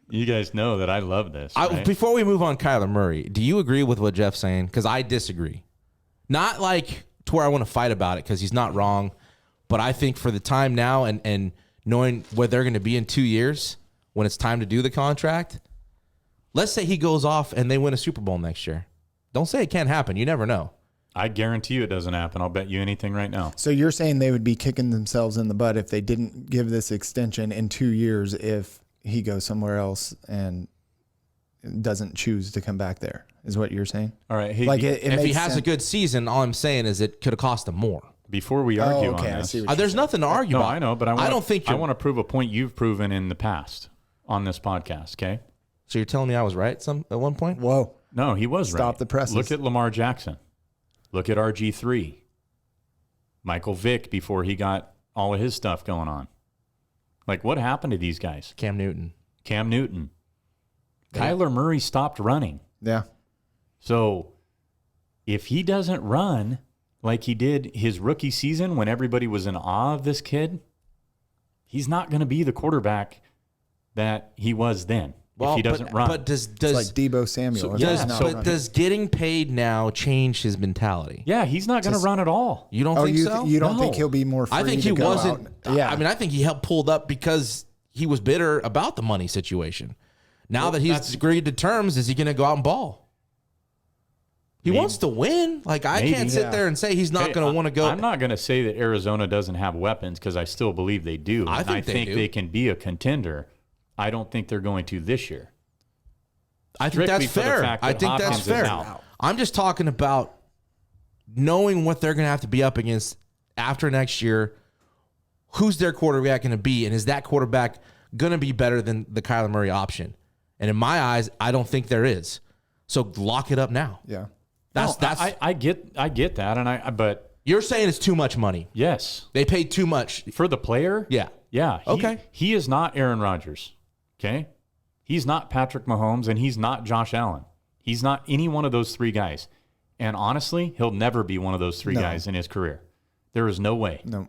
You guys know that I love this. Right? Before we move on, Kyler Murray, do you agree with what Jeff's saying? Because I disagree. Not like to where I want to fight about it because he's not wrong, but I think for the time now and knowing where they're going to be in 2 years when it's time to do the contract, let's say he goes off and they win a Super Bowl next year. Don't say it can't happen. You never know. I guarantee you it doesn't happen. I'll bet you anything right now. So you're saying they would be kicking themselves in the butt if they didn't give this extension in 2 years if he goes somewhere else and doesn't choose to come back there, is what you're saying? All right. Hey, Like If he makes has a sense. good season, all I'm saying is it could have cost him more. before we argue okay, on I this, see what you're There's saying. nothing to argue no, about. I know, but I don't think I you're. want to prove a point you've proven in the past on this podcast. Okay. So you're telling me I was right at one point? Whoa. No, he was right. Stop the presses. Look at Lamar Jackson. Look at RG3. Michael Vick before he got all of his stuff going on. Like, what happened to these guys? Cam Newton. Cam Newton. Kyler Murray stopped running. Yeah. So if he doesn't run like he did his rookie season when everybody was in awe of this kid, he's not going to be the quarterback that he was then if he doesn't run. But does It's like Debo Samuel. does getting paid now change his mentality? Yeah, he's not going to run at all. You don't think so? You don't No. think he'll be more free I think to he go wasn't. out? Yeah. I mean, I think he helped pulled up because he was bitter about the money situation. Now that he's agreed to terms, is he going to go out and ball? He Maybe. wants to win. Like, I Maybe. can't sit there and say he's not Hey, going to want to go. I'm not going to say that Arizona doesn't have weapons because I still believe they do. I And think they do. they can be a contender. I don't think they're going to this year. I think strictly that's for the fair. fact I that think that's Hopkins is fair. out. I'm just talking about knowing what they're going to have to be up against after next year. Who's their quarterback going to be, and is that quarterback going to be better than the Kyler Murray option? And in my eyes, I don't think there is. So lock it up now. Yeah. That's I get that, and but you're saying it's too much money. yes, They paid too much. for the player, Yeah. yeah, Okay. He is not Aaron Rodgers. Okay, he's not Patrick Mahomes, and he's not Josh Allen. He's not any one of those three guys. And honestly, he'll never be one of those three guys in his career. There is no way. No.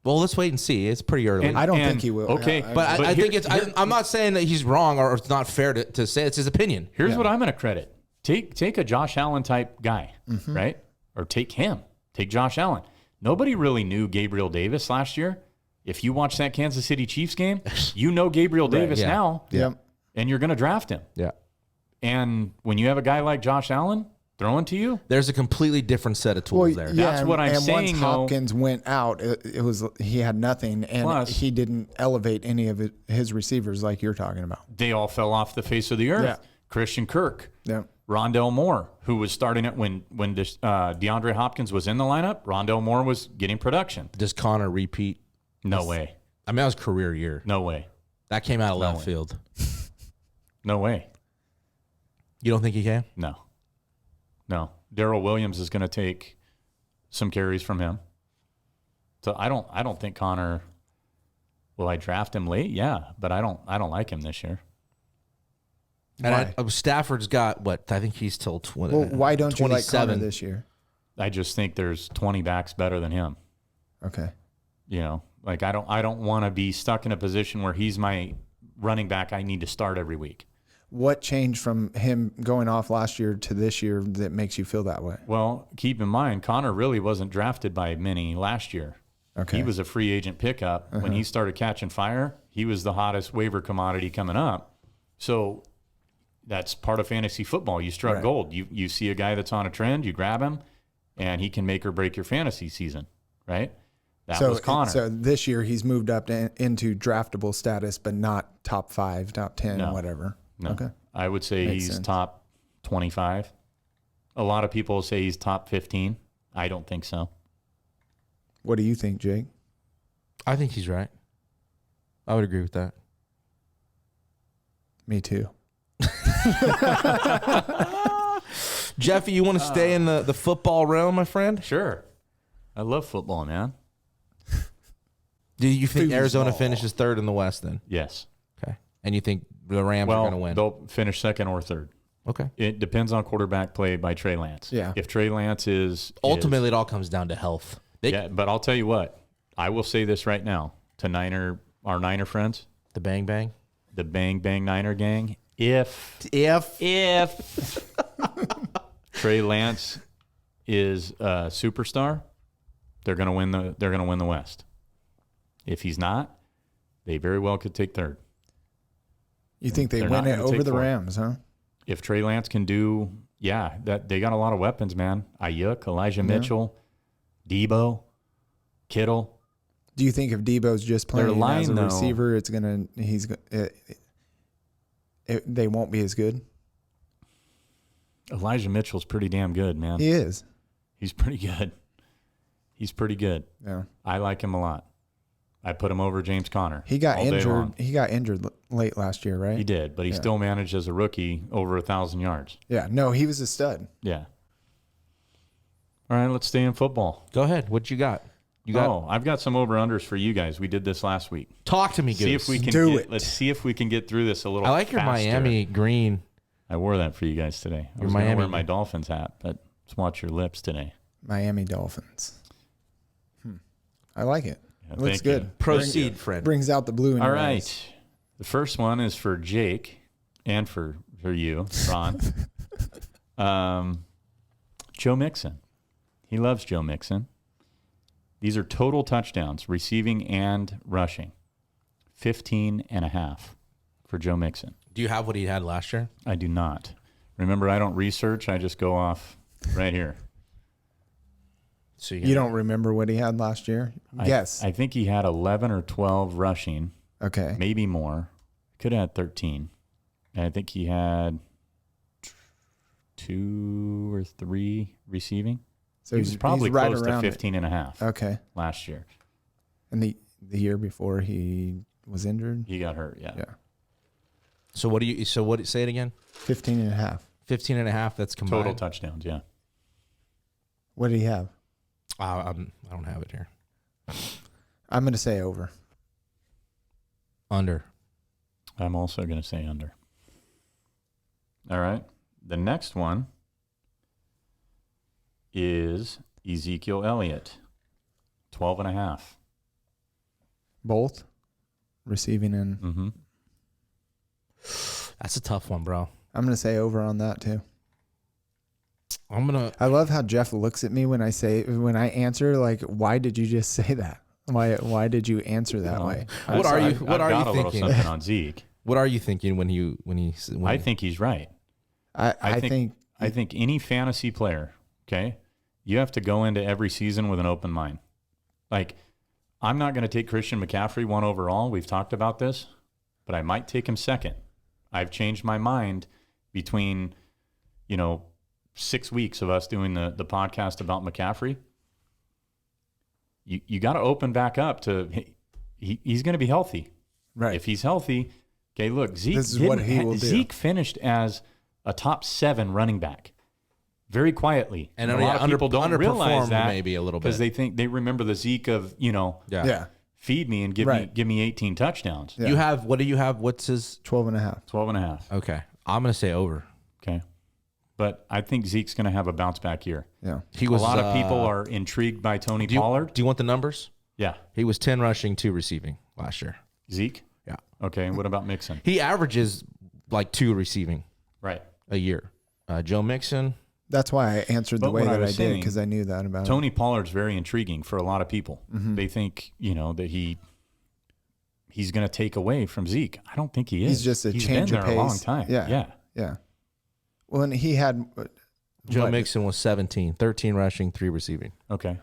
Well, let's wait and see. It's pretty early. I don't think he will. Okay, Yeah, but I think here- it's. I'm not saying that he's wrong or it's not fair to say it's his opinion. Here's what I'm going to credit. Take a Josh Allen type guy, right? Or take him. Take Josh Allen. Nobody really knew Gabriel Davis last year. If you watch that Kansas City Chiefs game, you know Gabriel Davis yeah. now, Yep. and you're going to draft him. Yeah. And when you have a guy like Josh Allen throwing to you, There's a completely different set of tools there. That's what I'm and saying, once though. Hopkins went out, it was he had nothing, and Plus- he didn't elevate any of his receivers like you're talking about. they all fell off the face of the earth. Yeah. Christian Kirk, Yeah. Rondell Moore, who was starting it when DeAndre Hopkins was in the lineup. Rondell Moore was getting production. Does Connor repeat? No way. I mean, that was career year. No way. That came out of left way. field. No way. You don't think he can? No. Darrell Williams is going to take some carries from him. So I don't think Connor. Will I draft him late? Yeah, but I don't like him this year. Why? And Stafford's got what? I think he's till 20. Well, why don't you like Connor 27. this year? I just think there's 20 backs better than him. Okay. You know, like I don't want to be stuck in a position where he's my running back I need to start every week. What changed from him going off last year to this year that makes you feel that way? Well, keep in mind, Connor really wasn't drafted by many last year. Okay. He was a free agent pickup. When he started catching fire, he was the hottest waiver commodity coming up. So that's part of fantasy football. You struck gold. You see a guy that's on a trend, you grab him, and he can make or break your fantasy season, right? That was Connor. So this year he's moved up into draftable status, but not top 5, top 10, whatever. No. Okay. I would say Makes he's sense. top 25. A lot of people say he's top 15. I don't think so. What do you think, Jake? I think he's right. I would agree with that. Me too. Jeffy, you want to stay in the football realm, my friend? Sure. I love football, man. Do you think Foosball. Arizona finishes third in the West then? Yes. Okay. And you think the Rams are going to win? They'll finish second or third. Okay. It depends on quarterback play by Trey Lance. Yeah. If Trey Lance is Ultimately, it all comes down to health. yeah, but I'll tell you what. I will say this right now to our Niner friends, The bang bang. the Bang Bang Niner gang. If Trey Lance is a superstar, they're going to win the West. If he's not, they very well could take third. You think they They're win not it gonna over take the fourth. Rams, huh? If Trey Lance can do, that they got a lot of weapons, man. Ayuk, Elijah Mitchell, Debo, Kittle. Do you think if Debo's just playing as line, a though- receiver, they won't be as good? Elijah Mitchell's pretty damn good, man. He is. He's pretty good. He's pretty good. Yeah. I like him a lot. I put him over James Conner. He got all day injured. long. He got injured late last year, right? He did, but he still managed as a rookie over 1,000 yards. Yeah. No, he was a stud. Yeah. All right, let's stay in football. Go ahead. What you got? I've got some over-unders for you guys. We did this last week. Talk to me, Goose. See if we can Do it. Let's see if we can get through this a little I like your faster. Miami green. I wore that for you guys today. I Your was going to Miami- wear my Dolphins hat, but let's watch your lips today. Miami Dolphins. I like it. Yeah, Looks thank you. good. Proceed, friend. Brings out the blue in All your right. eyes. The first one is for Jake and for you, Ron. Joe Mixon. He loves Joe Mixon. These are total touchdowns, receiving and rushing. 15.5 for Joe Mixon. Do you have what he had last year? I do not. Remember, I don't research. I just go off right here. So You don't remember what he had last year? Yes. I think he had 11 or 12 rushing, Okay. maybe more. Could have had 13. And I think he had 2 or 3 receiving. So He was probably right close to around 15.5 Okay. last year. And the year before he was injured? He got hurt, yeah. Yeah. So say it again? 15.5. 15.5, that's combined. Total touchdowns, yeah. What did he have? I don't have it here. I'm going to say over. Under. I'm also going to say under. All right. The next one is Ezekiel Elliott, 12.5. Both? Receiving and... Mm-hmm. That's a tough one, bro. I'm going to say over on that too. I'm going to... I love how Jeff looks at me when I answer, like, why did you just say that? Why did you answer that way? What are you I've got a little thinking? something on Zeke. What are you thinking when I think he's right. I think I think any fantasy player, okay, you have to go into every season with an open mind. Like, I'm not going to take Christian McCaffrey 1 overall. We've talked about this, but I might take him 2nd. I've changed my mind between, 6 weeks of us doing the podcast about McCaffrey. You got to open back up to he's going to be healthy. right. If he's healthy, okay, look, Zeke, This is what he will do. Zeke finished as a top 7 running back very quietly. And a lot of people don't realize underperformed that maybe a little because bit. they remember the Zeke of, yeah. feed me and give me 18 touchdowns. Yeah. You have, what do you have? What's his? 12.5. 12.5. Okay. I'm going to say over. Okay. But I think Zeke's going to have a bounce back year. Yeah. He was, a lot of people are intrigued by Tony do you, Pollard. Do you want the numbers? Yeah. He was 10 rushing, 2 receiving last year. Zeke? Yeah. Okay. And what about Mixon? He averages like 2 receiving Right. a year. Joe Mixon. That's why I answered the But way what I that I was did, saying, because I knew that about him. Tony Pollard's very intriguing for a lot of people. They think, that he's going to take away from Zeke. I don't think he is. He's just a He's change been of there pace. a long time. Yeah. Well, and he had Joe Mixon was 17, 13 rushing, 3 receiving. Okay.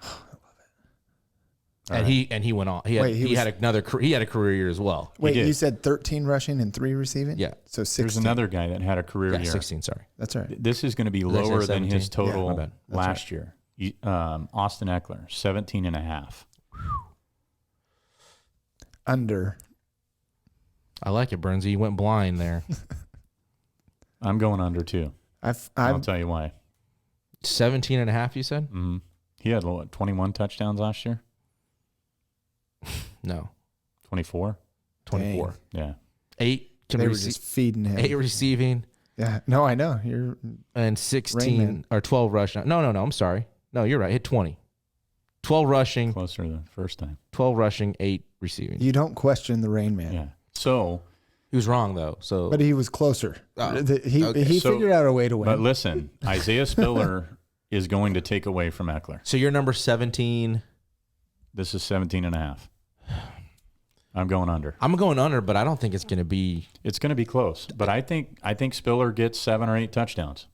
And he went on. He had a career year as well. Wait, did. you said 13 rushing and 3 receiving? Yeah. So 16. There's another guy that had a career Yeah, year. 16, sorry. That's right. This is going to be I say lower than 17? his Yeah, total my bad. last year. Austin Eckler, 17 and a half. Under. I like it, Burnsy. You went blind there. I'm going under too. I'll I've tell you why. 17 and a half, you said? Mm-hmm. He had 21 touchdowns last year. No. 24. 24. Yeah. 8 they were just feeding him. 8 receiving Yeah. No, I know. You're and 16 or 12 rushing. No, I'm sorry. No, you're right. Hit 20. 12 rushing, Closer the first time. 12 rushing, 8 receiving. you don't question the Rain Man. Yeah. So, He was wrong though. So But he was closer. Oh, He okay. So- figured out a way to win. but listen, Isaiah Spiller is going to take away from Eckler. So you're number 17. This is 17 and a half. I'm going under. I'm going under, but I don't think it's going to be. It's going to be close, but I think Spiller gets 7 or 8 touchdowns.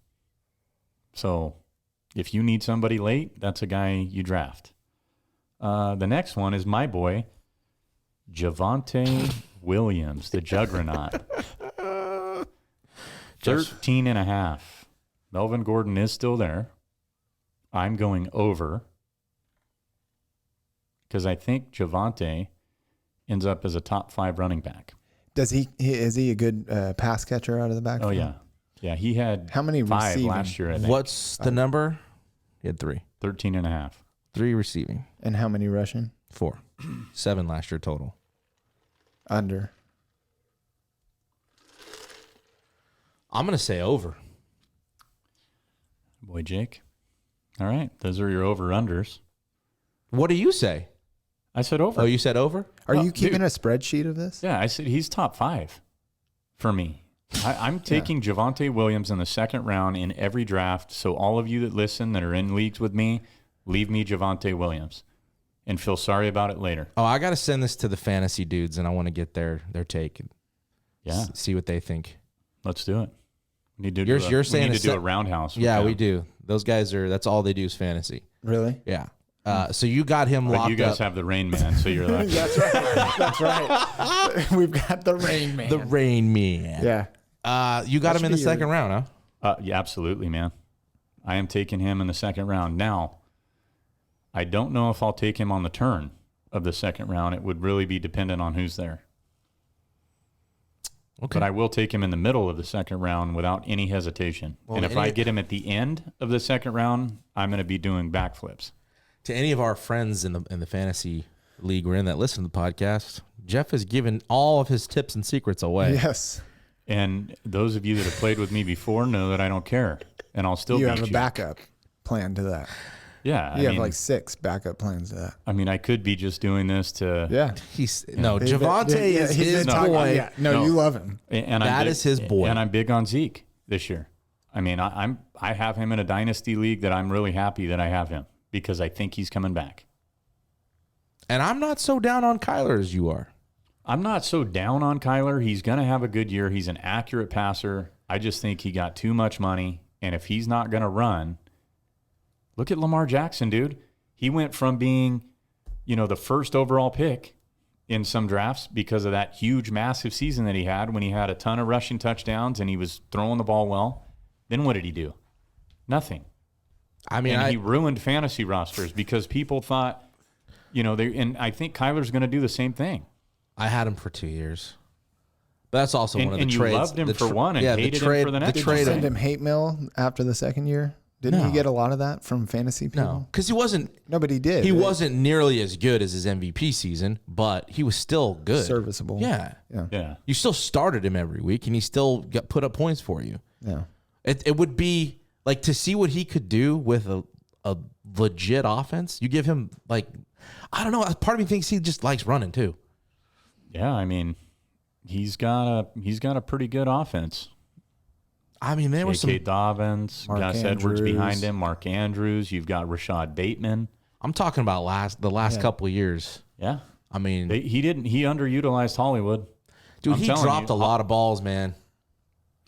So, if you need somebody late, that's a guy you draft. The next one is my boy, Javonte Williams, the juggernaut. 13 and a half. Melvin Gordon is still there. I'm going over because I think Javonte ends up as a top 5 running back. Is he a good pass catcher out of the backfield? Oh, yeah. Yeah, he had How many 5 receiving? last year, I think. What's the number? He had 3. 13 and a half. 3 receiving. And how many rushing? 4. 7 last year total. Under. I'm going to say over. Boy, Jake. All right. Those are your over-unders. What do you say? I said over. Oh, you said over? Are Oh, you keeping dude. a spreadsheet of this? Yeah, I said he's top 5 for me. I'm taking Javonte Williams in the second round in every draft. So all of you that listen that are in leagues with me, leave me Javonte Williams and feel sorry about it later. Oh, I got to send this to the fantasy dudes, and I want to get their take and Yeah, see what they think. let's do it. We need to You're do saying we need a to do set- a roundhouse. with Yeah, them. we do. Those guys that's all they do is fantasy. Really? Yeah. So you got him But locked you guys up. have the Rain Man, so you're like, That's right. That's right. We've got the Rain Man. The Rain Man. Yeah. You got That him in should the be second round, huh? yeah, absolutely, man. I am taking him in the second round. Now, I don't know if I'll take him on the turn of the second round. It would really be dependent on who's there. Okay. But I will take him in the middle of the second round without any hesitation. Well, and if I get him at the end of the second round, I'm going to be doing backflips. To any of our friends in the fantasy league we're in that listen to the podcast, Jeff has given all of his tips and secrets away. Yes. And those of you that have played with me before know that I don't care. And I'll still You beat have a you. backup plan to that. Yeah. You I have mean, like 6 backup plans to that. I mean, I could be just doing this to... Yeah. Javonte is he's his been talking- boy. Yeah. No, you love him. And That I'm big, is his boy. And I'm big on Zeke this year. I mean, I have him in a dynasty league that I'm really happy that I have him because I think he's coming back. And I'm not so down on Kyler as you are. I'm not so down on Kyler. He's going to have a good year. He's an accurate passer. I just think he got too much money. And if he's not going to run, look at Lamar Jackson, dude. He went from being, the first overall pick in some drafts because of that huge, massive season that he had when he had a ton of rushing touchdowns and he was throwing the ball well. Then what did he do? Nothing. I mean, And he ruined fantasy rosters because people thought, and I think Kyler's going to do the same thing. I had him for 2 years. But that's also one of the And you trades. loved him the for one and hated him for the next Did one. you trade. send him hate mail after the second year? Didn't No. he get a lot of that from fantasy people? No, because he wasn't. No, but he did. He wasn't nearly as good as his MVP season, but he was still good. Serviceable. Yeah. Yeah. You still started him every week, and he still got put up points for you. Yeah. It would be like to see what he could do with a legit offense. You give him I don't know. Part of me thinks he just likes running too. Yeah, I mean, he's got a pretty good offense. I mean, there was some. J.K. Dobbins, Mark Gus Edwards Andrews. behind him, Mark Andrews. You've got Rashad Bateman. I'm talking about the last couple of years. Yeah. I mean, He underutilized Hollywood. dude, I'm he telling dropped you, a lot of balls, man.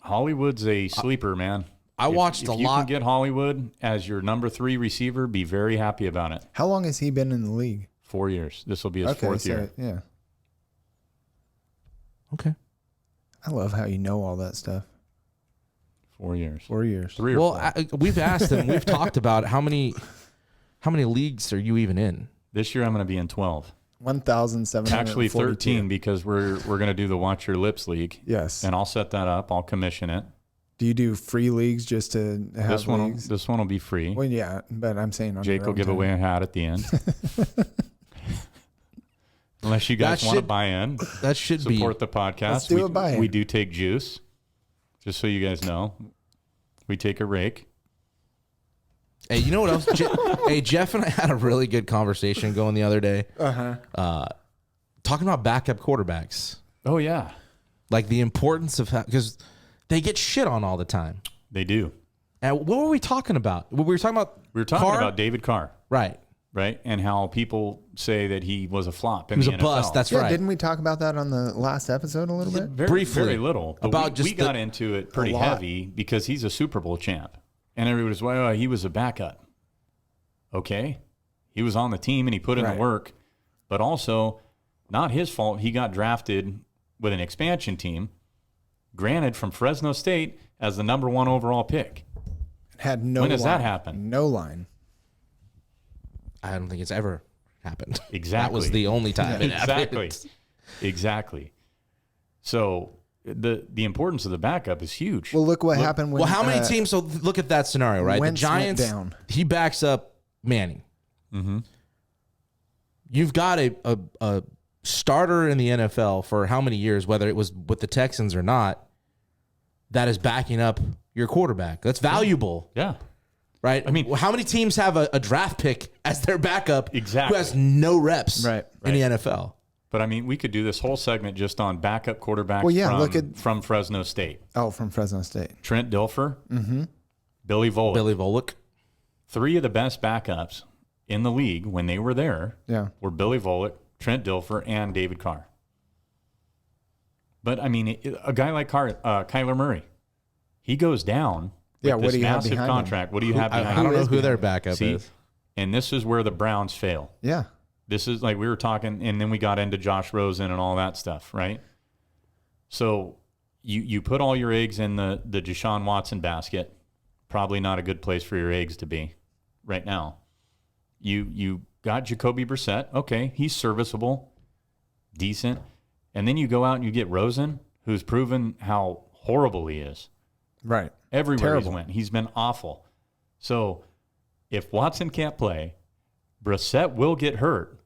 Hollywood's a sleeper, man. I watched a If you lot. can get Hollywood as your number 3 receiver, be very happy about it. How long has he been in the league? 4 years. This will be his fourth year. Yeah. Okay. I love how you know all that stuff. 4 years. 4 years. 3 or Well, 4. we've asked him. We've talked about how many leagues are you even in? This year I'm going to be in 12. 1,742. Actually 13 because we're going to do the Watch Your Lips League. Yes. And I'll set that up. I'll commission it. Do you do free leagues just to have This one leagues? will be free. Well, yeah, but I'm saying on Jake your will own give time. away a hat at the end. Unless you guys That want to should- buy in, That should be. support the podcast. Let's do a buy-in. We do take juice, just so you guys know. We take a rake. Hey, you know what else? Hey, Jeff and I had a really good conversation going the other day. Talking about backup quarterbacks, Oh, yeah. like the importance of because they get shit on all the time. They do. And what were we talking about? We were talking about Talking Carr? about David Carr, right. right? And how people say that he was a flop He in was the a NFL. bust. That's Yeah, right. didn't we talk about that on the last episode a little bit? Very, Briefly. very little. But About we just got the- into it pretty A lot. heavy because he's a Super Bowl champ. And everybody's, well, he was a backup. Okay. He was on the team and he put in Right. the work. But also, not his fault. He got drafted with an expansion team, granted from Fresno State as the number 1 overall pick. Had no When does line. that happen? No line. I don't think it's ever happened. Exactly. That was the only time it Exactly. happened. Exactly. So the importance of the backup is huge. Well, look what happened when. Well, how many teams? So look at that scenario, right? Wentz the went Giants. down. He backs up Manning. You've got a starter in the NFL for how many years, whether it was with the Texans or not, that is backing up your quarterback. That's valuable, Yeah. right? I mean- Well, how many teams have a draft pick as their backup Exactly. who has no reps Right. in the NFL? But I mean, we could do this whole segment just on backup quarterbacks Well, yeah, from, look at- from Fresno State. Oh, from Fresno State. Trent Dilfer, Billy Volek. Billy Volek. 3 of the best backups in the league when they were there Yeah. were Billy Volek, Trent Dilfer, and David Carr. But I mean, a guy like Kyler Murray, he goes down with Yeah, what this do you have massive behind him? contract. What do you have behind I don't him? know is who their behind backup See, is. and this is where the Browns fail. Yeah. This is like we were talking, and then we got into Josh Rosen and all that stuff, right? So you put all your eggs in the Deshaun Watson basket. Probably not a good place for your eggs to be right now. You got Jacoby Brissett. Okay, he's serviceable, decent. And then you go out and you get Rosen, who's proven how horrible he is. Right. Everywhere Terrible. he's went, he's been awful. So if Watson can't play, Brissett will get hurt.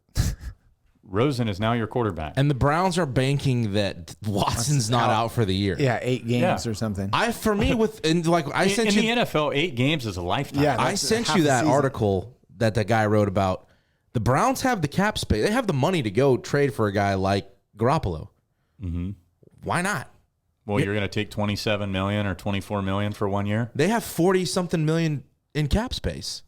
Rosen is now your quarterback. And the Browns are banking that Watson's not out for the year. Yeah, 8 games Yeah. or something. For me, with and like I in sent the you, NFL, 8 games is a lifetime. Yeah. I That's sent half you the that season. article that guy wrote about. The Browns have the cap space. They have the money to go trade for a guy like Garoppolo. Mm-hmm. Why not? Well, you're going to take $27 million or $24 million for 1 year? They have 40-something million in cap space.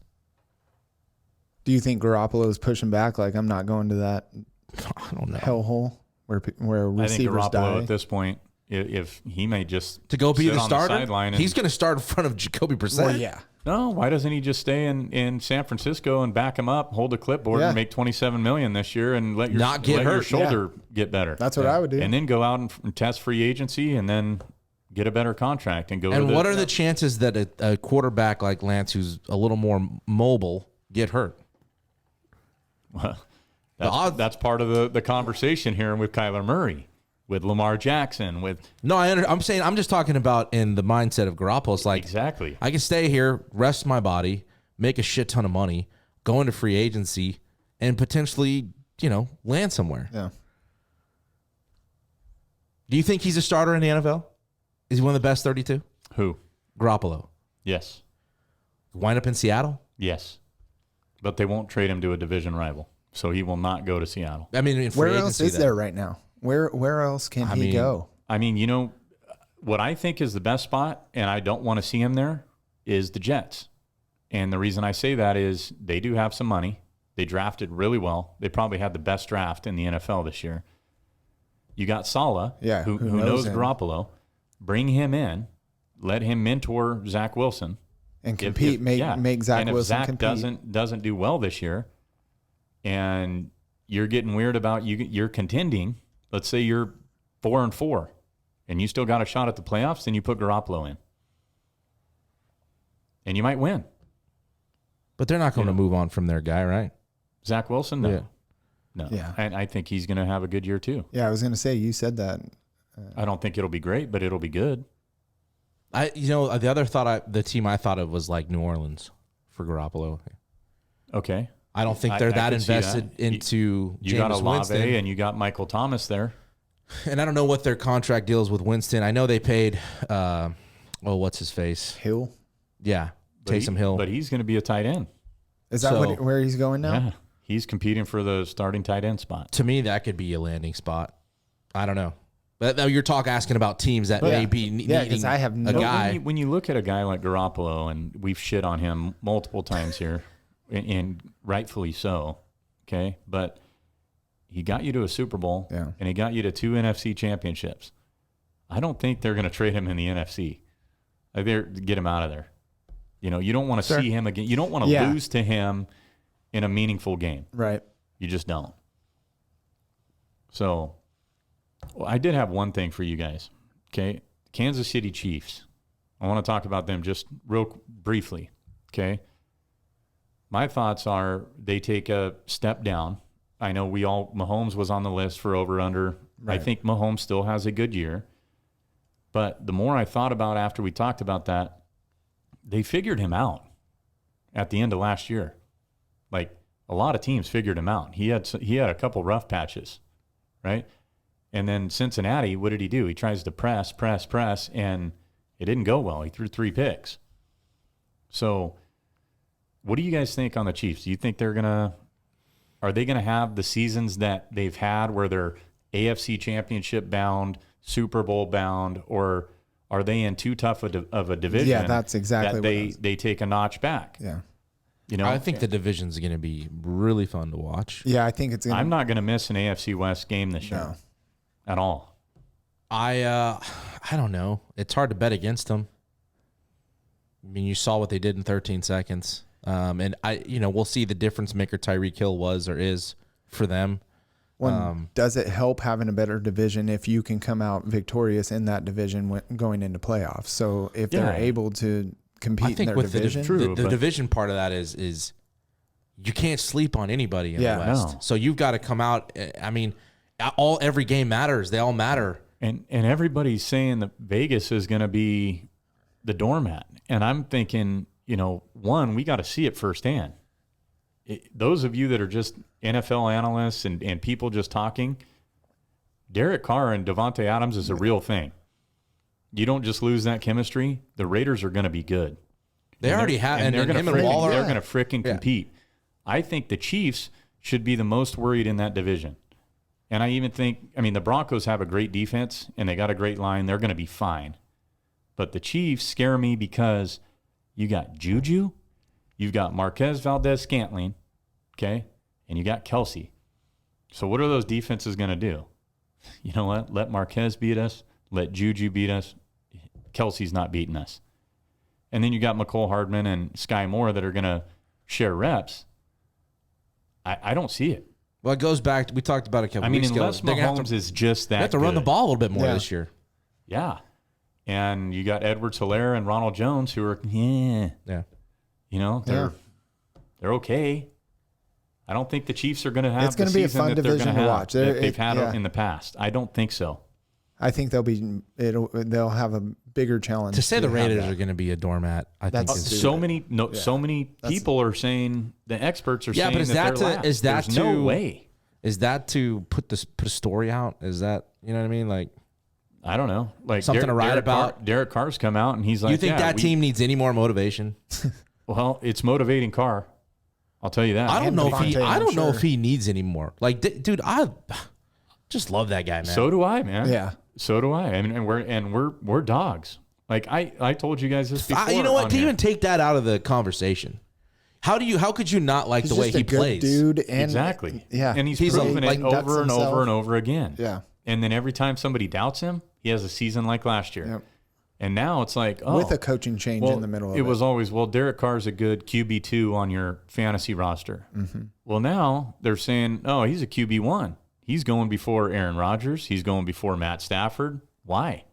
Do you think Garoppolo's pushing back? Like, I'm not going to that I don't know. hellhole where I think receivers Garoppolo die. at this point, if he may just To go be sit the on starter, sideline and- he's going to start in front of Jacoby Brissett. Well, yeah. No, why doesn't he just stay in San Francisco and back him up, hold a clipboard, Yeah. and make $27 million this year, and let your Not get let your hurt. shoulder get better? That's what I would do. And then go out and test free agency, and then get a better contract and go. And to what are the chances that a quarterback like Lance, who's a little more mobile, get hurt? That's part of the conversation here with Kyler Murray, with Lamar Jackson, with No, I'm saying I'm just talking about in the mindset of Garoppolo. It's like exactly. I can stay here, rest my body, make a shit ton of money, go into free agency, and potentially, land somewhere. Yeah. Do you think he's a starter in the NFL? Is he one of the best 32? Who? Garoppolo. Yes, Wind up in Seattle? yes, but they won't trade him to a division rival, so he will not go to Seattle. I mean, in free Where agency, else is then. there right now? Where else can he go? I mean, what I think is the best spot, and I don't want to see him there, is the Jets. And the reason I say that is they do have some money. They drafted really well. They probably had the best draft in the NFL this year. You got Saleh, who knows Garoppolo. Bring him in. Let him mentor Zach Wilson. And compete, make Zach and if Wilson Zach compete. doesn't do well this year, and you're getting weird about you're contending, let's say you're 4-4, and you still got a shot at the playoffs, then you put Garoppolo in. And you might win. But they're not going to move on from their guy, right? Zach Wilson? No. Yeah. No. Yeah. And I think he's going to have a good year too. Yeah, I was going to say, you said that. I don't think it'll be great, but it'll be good. The other the team I thought of was like New Orleans for Garoppolo. Okay. I don't think they're that invested into you got Jameis Olave Winston. and you got Michael Thomas there. And I don't know what their contract deals with Winston. I know they paid, what's his face? Hill? Yeah, Taysom Hill. But he's going to be a tight end. Is that where he's going now? Yeah. He's competing for the starting tight end spot. To me, that could be a landing spot. I don't know. But now you're asking about teams that may be needing I have a guy. When you look at a guy like Garoppolo, and we've shit on him multiple times here, and rightfully so, okay? But he got you to a Super Bowl, and he got you to 2 NFC championships. I don't think they're going to trade him in the NFC. Get him out of there. You don't want to see him again. You don't want to lose to him in a meaningful game. Right. You just don't. So I did have one thing for you guys. Okay. Kansas City Chiefs. I want to talk about them just real briefly. Okay. My thoughts are they take a step down. I know Mahomes was on the list for over-under. Right. I think Mahomes still has a good year. But the more I thought about after we talked about that, they figured him out at the end of last year. Like a lot of teams figured him out. He had a couple rough patches, right? And then Cincinnati, what did he do? He tries to press, and it didn't go well. He threw 3 picks. So what do you guys think on the Chiefs? Do you think are they going to have the seasons that they've had where they're AFC championship bound, Super Bowl bound, or are they in too tough of a division? Yeah, that's exactly that they take a notch back. Yeah. I think the division's going to be really fun to watch. Yeah, I think it's going to. I'm not going to miss an AFC West game this year. No. At all. I don't know. It's hard to bet against them. I mean, you saw what they did in 13 seconds. And we'll see the difference maker Tyreek Hill was or is for them. Does it help having a better division if you can come out victorious in that division going into playoffs? So if they're able to compete in their division, the division part of that is you can't sleep on anybody in the West. No. So you've got to come out. I mean, every game matters. They all matter. And everybody's saying that Vegas is going to be the doormat. And I'm thinking, we got to see it firsthand. Those of you that are just NFL analysts and people just talking, Derek Carr and Devontae Adams is a real thing. You don't just lose that chemistry. The Raiders are going to be good. They already have, and they're going to Waller. They're going to frickin' compete. I think the Chiefs should be the most worried in that division. And I even think, the Broncos have a great defense and they got a great line. They're going to be fine. But the Chiefs scare me because you got Juju, you've got Marquez Valdez-Scantling, okay, and you got Kelsey. So what are those defenses going to do? You know what? Let Marquez beat us. Let Juju beat us. Kelsey's not beating us. And then you got McCole Hardman and Sky Moore that are going to share reps. I don't see it. Well, it goes back. We talked about it a couple weeks ago. Unless Mahomes is just that they have to run the ball a little bit more this year. Yeah. And you got Edwards-Helaire and Ronald Jones who are, they're okay. I don't think the Chiefs are going to have it's going to be a fun division to watch. They've had in the past. I don't think so. I think they'll have a bigger challenge. To say the Raiders are going to be a doormat, I think so many people are saying, the experts are saying but There's no way. Is that to put a story out? Is that, you know what I mean? Like, I don't know. Like something to write about. Derek Carr's come out and he's like, you think that team needs any more motivation? Well, it's motivating Carr. I'll tell you that. I don't know if he needs any more. Like, dude, Just love that guy, man. So do I, man. Yeah. So do I. I mean, and we're dogs. Like I told you guys this before. You know what? on To here. even take that out of the conversation, how could you not like He's the way just a he good plays? dude. And Exactly. Yeah. And he's He's proven like it ducks over and himself. over and over again. Yeah. And then every time somebody doubts him, he has a season like last year. Yep. And now it's like, oh, With a coaching change well, in the middle of it. it was always, well, Derek Carr's a good QB2 on your fantasy roster. Mm-hmm. Well, now they're saying, oh, he's a QB1. He's going before Aaron Rodgers. He's going before Matt Stafford. Why?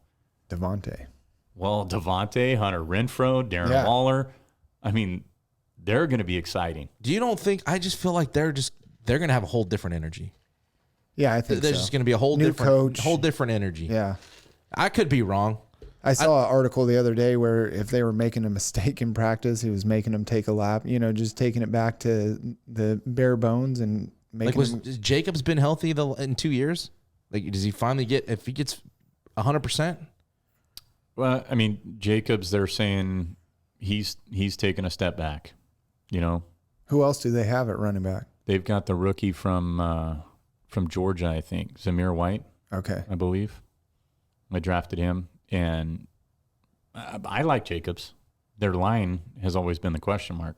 Devontae. Well, Devontae, Hunter Renfrow, Darren Yeah. Waller. I mean, they're going to be exciting. Do you don't think? I just feel like they're going to have a whole different energy. Yeah, I think There's so. just going to be a whole New different coach. energy. Yeah. I could be wrong. I saw an article the other day where if they were making a mistake in practice, he was making them take a lap, just taking it back to the bare bones and making Like, has Jacobs been healthy in 2 years? Like, does he finally if he gets 100%? Well, I mean, Jacobs, they're saying he's taken a step back. Who else do they have at running back? They've got the rookie from Georgia, I think, Zamir White, Okay. I believe. I drafted him, and I like Jacobs. Their line has always been the question mark,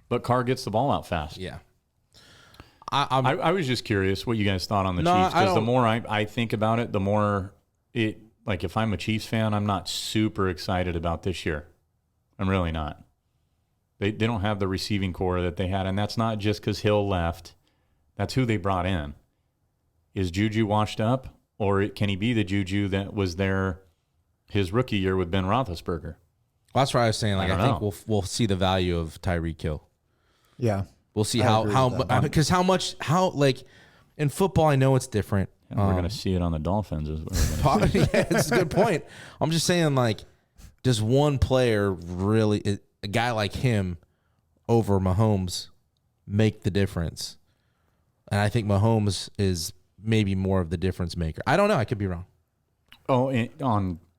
But Carr gets the ball out fast. Yeah. I was just curious what you guys thought on the No, Chiefs, I because the don't- more I think about it, the more like if I'm a Chiefs fan, I'm not super excited about this year. I'm really not. They don't have the receiving core that they had, and that's not just because Hill left. That's who they brought in. Is Juju washed up, or can he be the Juju that was there his rookie year with Ben Roethlisberger? That's why I was saying. Like, I I don't think we'll see the value of Tyreek Hill. Yeah. We'll see I how agree with that. because like in football, I know it's different. And we're going to see it on the Dolphins. Is what we're gonna see. Yeah, it's a good point. I'm just saying, like, does one player really, a guy like him over Mahomes, make the difference? And I think Mahomes is maybe more of the difference maker. I don't know. I could be wrong. Oh,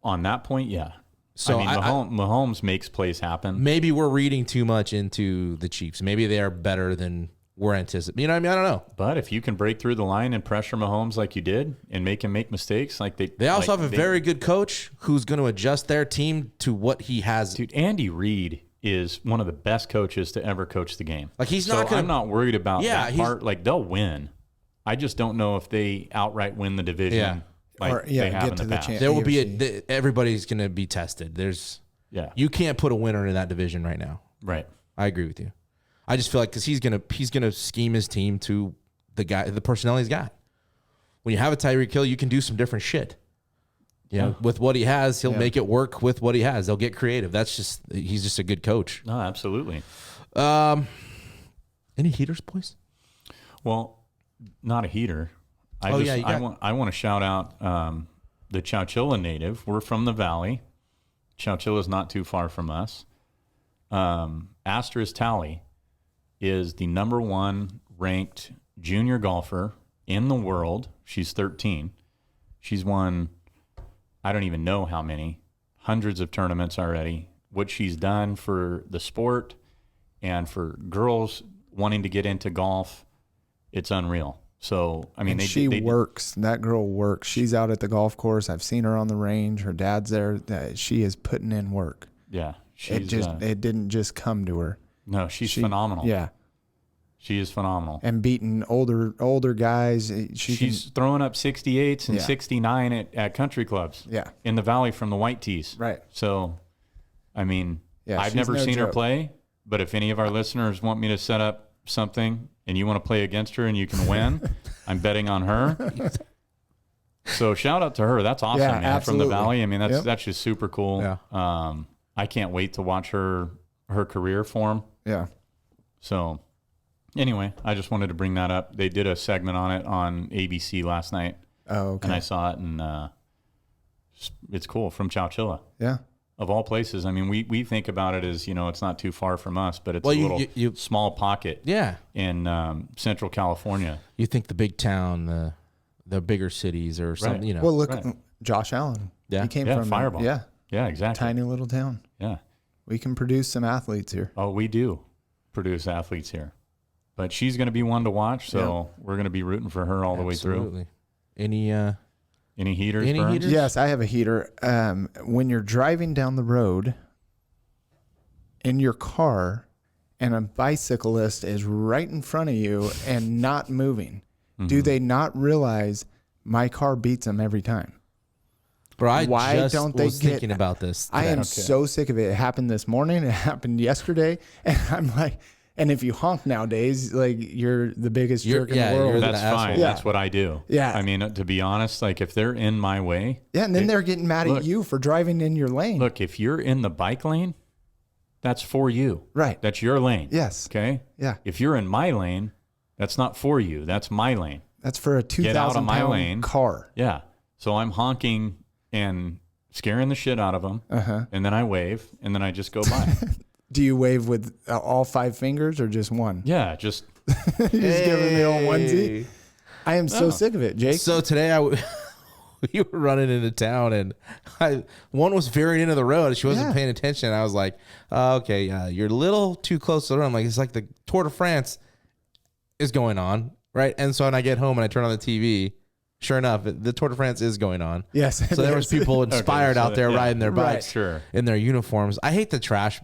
on that point, yeah. So I mean, Mahomes makes plays happen. Maybe we're reading too much into the Chiefs. Maybe they are better than we're anticipating. You know what I mean? I don't know. But if you can break through the line and pressure Mahomes like you did and make him make mistakes, They also have a very good coach who's going to adjust their team to what he has. Dude, Andy Reid is one of the best coaches to ever coach the game. Like, he's not gonna- I'm not worried about Yeah, that he's- part. Like, they'll win. I just don't know if they outright win the division. Yeah. Like Or, yeah, they have get in to the the past. champ- There will be AFC. everybody's going to be tested. You can't put a winner in that division right now. Right. I agree with you. I just feel like because he's gonna scheme his team to the personnel he's got. When you have a Tyreek Hill, you can do some different shit. Yeah. With what he has, he'll make it work with what he has. They'll get creative. He's just a good coach. No, absolutely. Any heaters, boys? Well, not a heater. I want to shout out the Chowchilla native. We're from the Valley. Chowchilla is not too far from us. Astrid Talley is the number one ranked junior golfer in the world. She's 13. She's won, I don't even know how many, hundreds of tournaments already. What she's done for the sport and for girls wanting to get into golf, it's unreal. So, I mean, she works. That girl works. She's out at the golf course. I've seen her on the range. Her dad's there. She is putting in work. Yeah. It didn't just come to her. No, she's phenomenal. Yeah. She is phenomenal. And beating older guys. She's throwing up 68s and 69 at country clubs. Yeah. In the Valley from the White Tees. Right. So, I mean, Yeah, I've she's never no seen her joke. play, but if any of our listeners want me to set up something and you want to play against her and you can win, I'm betting on her. So shout out to her. That's awesome, Yeah, man. absolutely. From the Valley. I mean, Yep. that's just super cool. Yeah. I can't wait to watch her career form. Yeah. So anyway, I just wanted to bring that up. They did a segment on it on ABC last night. Oh, okay. And I saw it, and it's cool, from Chowchilla. Yeah. Of all places. I mean, we think about it as, it's not too far from us, but it's Well, a you- little you- small pocket Yeah. in Central California. You think the big town, the bigger cities or something, Well, look, Right. Josh Allen. Yeah. He came Yeah, from Fireball. Yeah. Yeah, exactly. Tiny little town. Yeah. We can produce some athletes here. Oh, we do produce athletes here. But she's going to be one to watch, so we're going to be rooting for her all the way through. Absolutely. Any heaters? Any Burns? heaters? Yes, I have a heater. When you're driving down the road in your car and a bicyclist is right in front of you and not moving, do they not realize my car beats them every time? Bro, I Why just don't they was get- thinking about this I today. am so sick of it. It happened this morning. It happened yesterday. And I'm like, and if you honk nowadays, like you're the biggest jerk in the you're world. the That's fine. asshole. Yeah. That's what I do. Yeah. I mean, to be honest, like if they're in my way, Yeah, and then they're getting mad look- at you for driving in your lane. look, if you're in the bike lane, that's for you. Right. That's your lane. Yes. Okay. Yeah. If you're in my lane, that's not for you. That's my lane. That's for a Get out of 2,000 my pound lane. car. Yeah. So I'm honking and scaring the shit out of them. Uh-huh. And then I wave and then I just go by. Do you wave with all 5 fingers or just one? Yeah. Just You just give them the old onesie. I am so sick of it, Jake. So today we were running into town and one was veering into the road and she wasn't Yeah. paying attention. I was like, okay, you're a little too close to the road. I'm like, it's like the Tour de France is going on, right? And so when I get home and I turn on the TV, sure enough, the Tour de France is going on. Yes. So there was people inspired so out there yeah. riding their Right. bikes sure. in their uniforms. I hate the trash,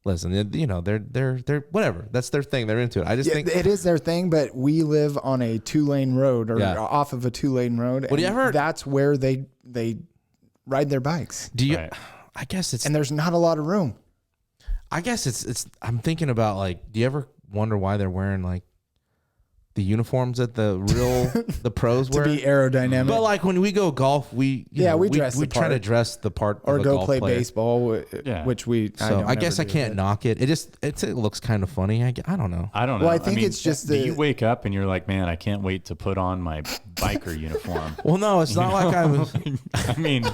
listen, they're whatever. That's their thing. They're into it. I just Yeah, think it is their thing, but we live on a 2-lane road or Yeah. off of a 2-lane road. Well, do you and ever- that's where they ride their bikes. do you Right. I guess it's And there's not a lot of room. I'm thinking about like, do you ever wonder why they're wearing like the uniforms that the pros To wear? be aerodynamic. But like when we go golf, we dress the try to part. dress the part or of a go golf play player. baseball, Yeah. which we. So I don't guess I ever do, can't but- knock it. It looks kind of funny. I don't know. I don't know. Well, I think it's just do the- you wake up and you're like, man, I can't wait to put on my biker uniform. Well, no, it's not like I'm. I mean,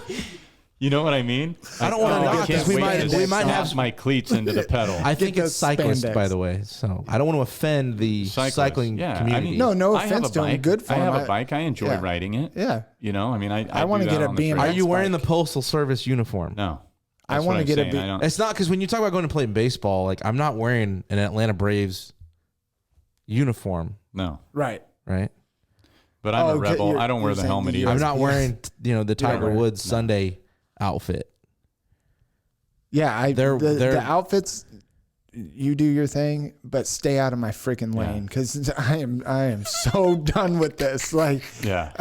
you know what I mean? I don't wanna knock can't this. We wait might- to we might slap have- my cleats into the pedal. I think Get it's those cyclist, spandex. by the way. So I don't want to offend the Cyclist, cycling yeah. community. I mean, No I have offense a to 'em. bike. Good for I 'em. have a bike. I enjoy Yeah. riding it. Yeah. You know, I mean, I wanna do get that a on the BMX Are freeway. you wearing the bike. Postal Service uniform? No. I That's wanna what I'm get a saying. big- I don't- It's not because when you talk about going to play baseball, like I'm not wearing an Atlanta Braves uniform, No. Right. right? But I'm Oh, a okay, rebel. you're- I don't wear you're the saying helmet the either. I'm not Yes. wearing, the Tiger wear it. Woods Sunday outfit. Yeah, They're- the outfits. You do your thing, but stay out of my freaking lane because I am so done with this. Like, Yeah.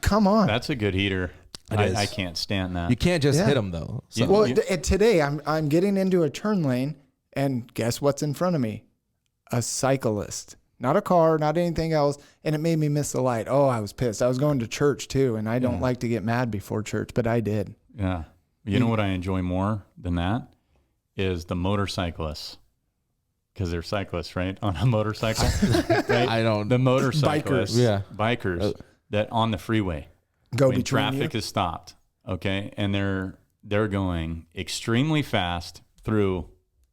come on. That's a good heater. is. I can't stand that. You can't just Yeah. hit them though. So. You- Well, today I'm getting into a turn lane, and guess what's in front of me? A cyclist, not a car, not anything else, and it made me miss the light. Oh, I was pissed. I was going to church too, and I don't like to get mad before church, but I did. Yeah. You know what I enjoy more than that is the motorcyclists. Because they're cyclists, right? On a motorcycle. Right? I don't. The motorcyclists. Bikers. Yeah. Bikers that on the freeway. Go when between traffic you. is stopped, okay, and they're going extremely fast through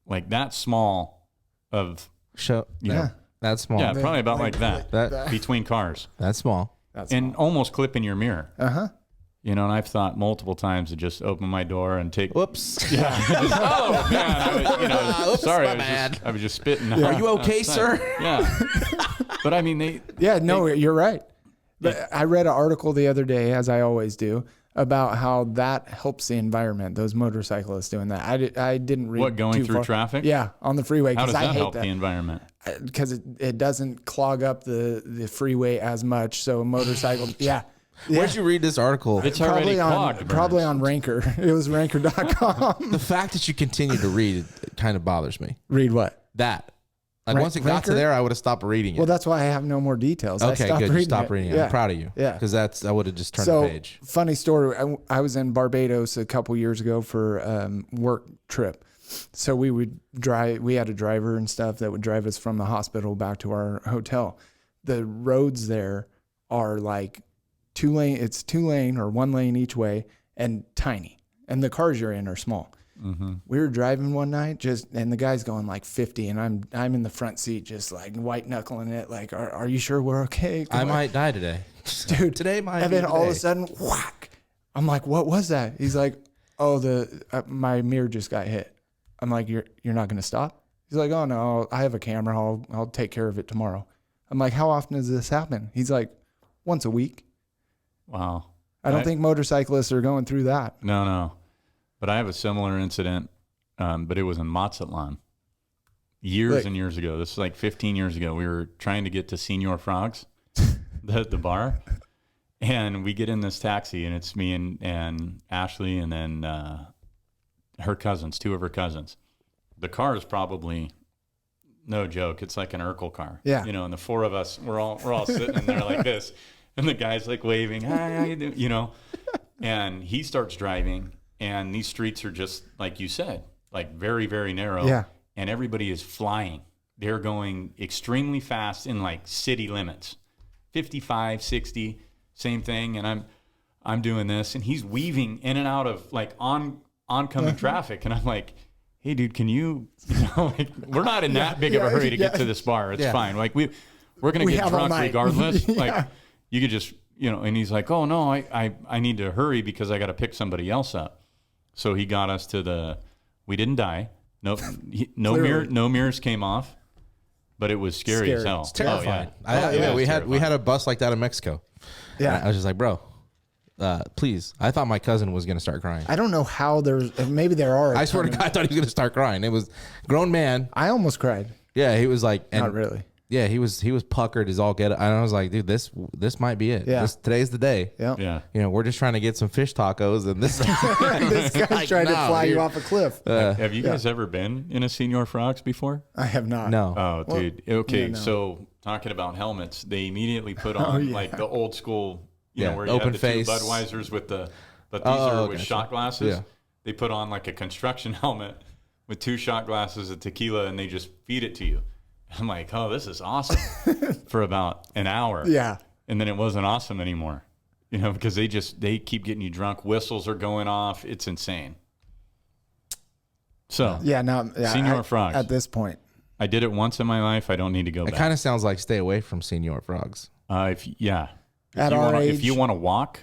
like that small of Show. you know, That's small. yeah, probably about like that That between cars that's small. That's and almost clipping your mirror. Uh-huh. You know, and I've thought multiple times to just open my door and take. Whoops. Yeah. Oh man, Oops, sorry, my I was, bad. I was just spitting. Are you okay, outside. sir? Yeah. But I mean, they. Yeah, no, you're right. But I read an article the other day, as I always do, about how that helps the environment. Those motorcyclists doing that. I didn't read What, going too through far. traffic? Yeah, on the freeway How because does I that hate help that the environment? because it doesn't clog up the freeway as much. So a motorcycle, yeah. Where'd you read this article? It's already Probably on clogged. probably Burns. on Ranker. It was ranker.com. The fact that you continue to read it kind of bothers me. Read what? That. Like once it got to Ranker? there, I would have stopped reading it. Well, that's why I have no more details. I okay, stopped good. You reading stopped it. reading it. Yeah. I'm proud of you. Yeah. Because I would have just turned So the page. funny story. I was in Barbados a couple years ago for work trip. So we would drive. We had a driver and stuff that would drive us from the hospital back to our hotel. The roads there are like 2 lane. It's 2 lane or 1 lane each way and tiny. And the cars you're in are small. Mm-hmm. We were driving one night and the guy's going like 50 and I'm in the front seat just like white knuckling it. Like, are you sure we're okay? I might die today. Dude, Today might and be then all of a today. sudden, whack! I'm like, what was that? He's like, oh, my mirror just got hit. I'm like, you're not gonna stop? He's like, oh no, I have a camera. I'll take care of it tomorrow. I'm like, how often does this happen? He's like, once a week. Wow. I don't think motorcyclists are going through that. No. But I have a similar incident, but it was in Mazatlan years and years ago. This is like 15 years ago. We were trying to get to Senor Frogs, the bar. And we get in this taxi, and it's me and Ashley, and then her cousins, 2 of her cousins. The car is probably, no joke, it's like an Urkel car. Yeah. You know, and the 4 of us, we're all sitting in there like this, and the guy's like waving, hi, how you doing? You know, and he starts driving, and these streets are just like you said, like very, very narrow. Yeah. And everybody is flying. They're going extremely fast in like city limits, 55, 60. Same thing, and I'm doing this, and he's weaving in and out of like oncoming traffic, and I'm like, hey, dude, can you know, like, we're not in that big of a hurry to get to this bar. It's fine. Like we're gonna get drunk regardless. Like you could just, you know. And he's like, oh no, I need to hurry because I got to pick somebody else up. So he got us to we didn't die. No mirrors came off, but it was scary as hell. It's terrifying. We had a bus like that in Mexico. Yeah, and I was just like, bro, please. I thought my cousin was gonna start crying. I don't know how maybe there are. I swear to God, I thought he was gonna start crying. It was grown man. I almost cried. Yeah, he was like, not really. Yeah, he was puckered as all get. And I was like, dude, this might be it. Yeah. Today's the day. Yeah. You know, we're just trying to get some fish tacos, and this this guy's like, trying to fly you off a cliff. Have you guys ever been in a Senor Frogs before? I have not. No. Oh, dude. Okay, so talking about helmets, they immediately put on like the old school, you know, where you open have the face 2 Budweisers with but these are with shot glasses. Yeah. They put on like a construction helmet with 2 shot glasses of tequila, and they just feed it to you. I'm like, oh, this is awesome for about an hour. Yeah. And then it wasn't awesome anymore, you know, because they keep getting you drunk. Whistles are going off. It's insane. So Senor Frogs. At this point, I did it once in my life. I don't need to go back. It kind of sounds like stay away from Senor Frogs. If you want to walk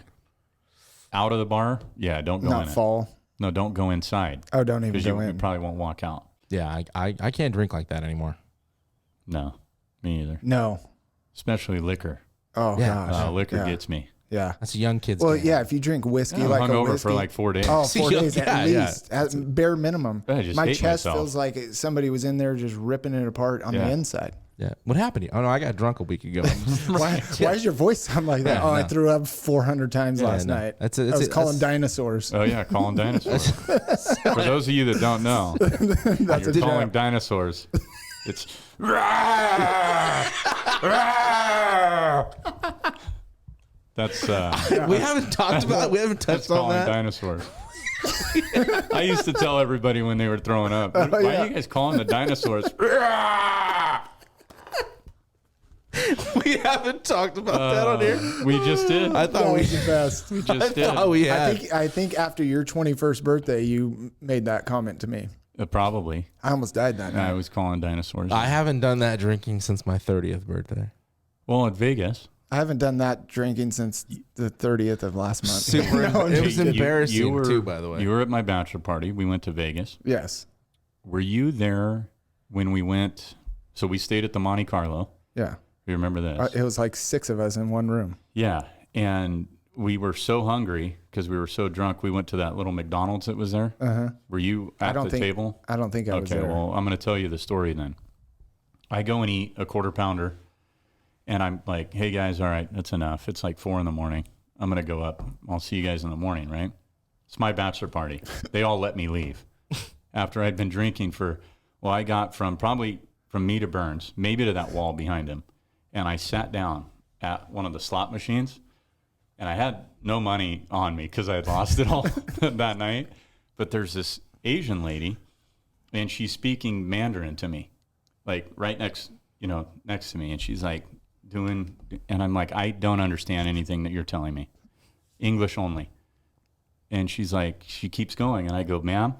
out of the bar, don't go in. Not fall. No, don't go inside. Oh, don't even go in. You probably won't walk out. Yeah, I can't drink like that anymore. No, me either. No. Especially liquor. Oh, Yeah. gosh. Liquor gets me. Yeah. That's a young kid's Well, game. yeah, if you drink whiskey I'm like a hungover whiskey. for like 4 days. Oh, 4 days at Yeah, least. At bare minimum. I just My hate chest myself. feels like somebody was in there just ripping it apart on the inside. Yeah. What happened to you? Oh, no, I got drunk a week ago. Why does your voice sound like that? Yeah, I no. those up 400 times last night. I was calling dinosaurs. Oh, yeah, calling dinosaurs. For those of you that don't know, you're calling dinosaurs. It's... That's... we haven't talked about. We haven't touched on calling that. Dinosaurs. I used to tell everybody when they were throwing up, why are you guys calling the dinosaurs? We haven't talked about that on here. We just did. I thought That we was the best. We just did. Oh, we had. I think after your 21st birthday, you made that comment to me. Probably. I almost died that night. I was calling dinosaurs. I haven't done that drinking since my 30th birthday. Well, at Vegas. I haven't done that drinking since the 30th of last month. Super. It was embarrassing too, by the way. You were at my bachelor party. We went to Vegas. Yes. Were you there when we went? So we stayed at the Monte Carlo. Yeah. You remember this? It was like 6 of us in one room. Yeah. And we were so hungry because we were so drunk. We went to that little McDonald's that was there. Uh-huh. Were you at the table? I don't think I was there. Okay, well, I'm going to tell you the story then. I go and eat a quarter pounder, and I'm like, hey, guys, all right, that's enough. It's like 4 a.m. I'm going to go up. I'll see you guys in the morning, right? It's my bachelor party. They all let me leave after I'd been drinking I got from me to Burns, maybe to that wall behind him. And I sat down at one of the slot machines, and I had no money on me because I had lost it all that night. But there's this Asian lady, and she's speaking Mandarin to me, like right next to me. And she's like and I'm like, I don't understand anything that you're telling me. English only. And she's like, she keeps going. And I go, ma'am,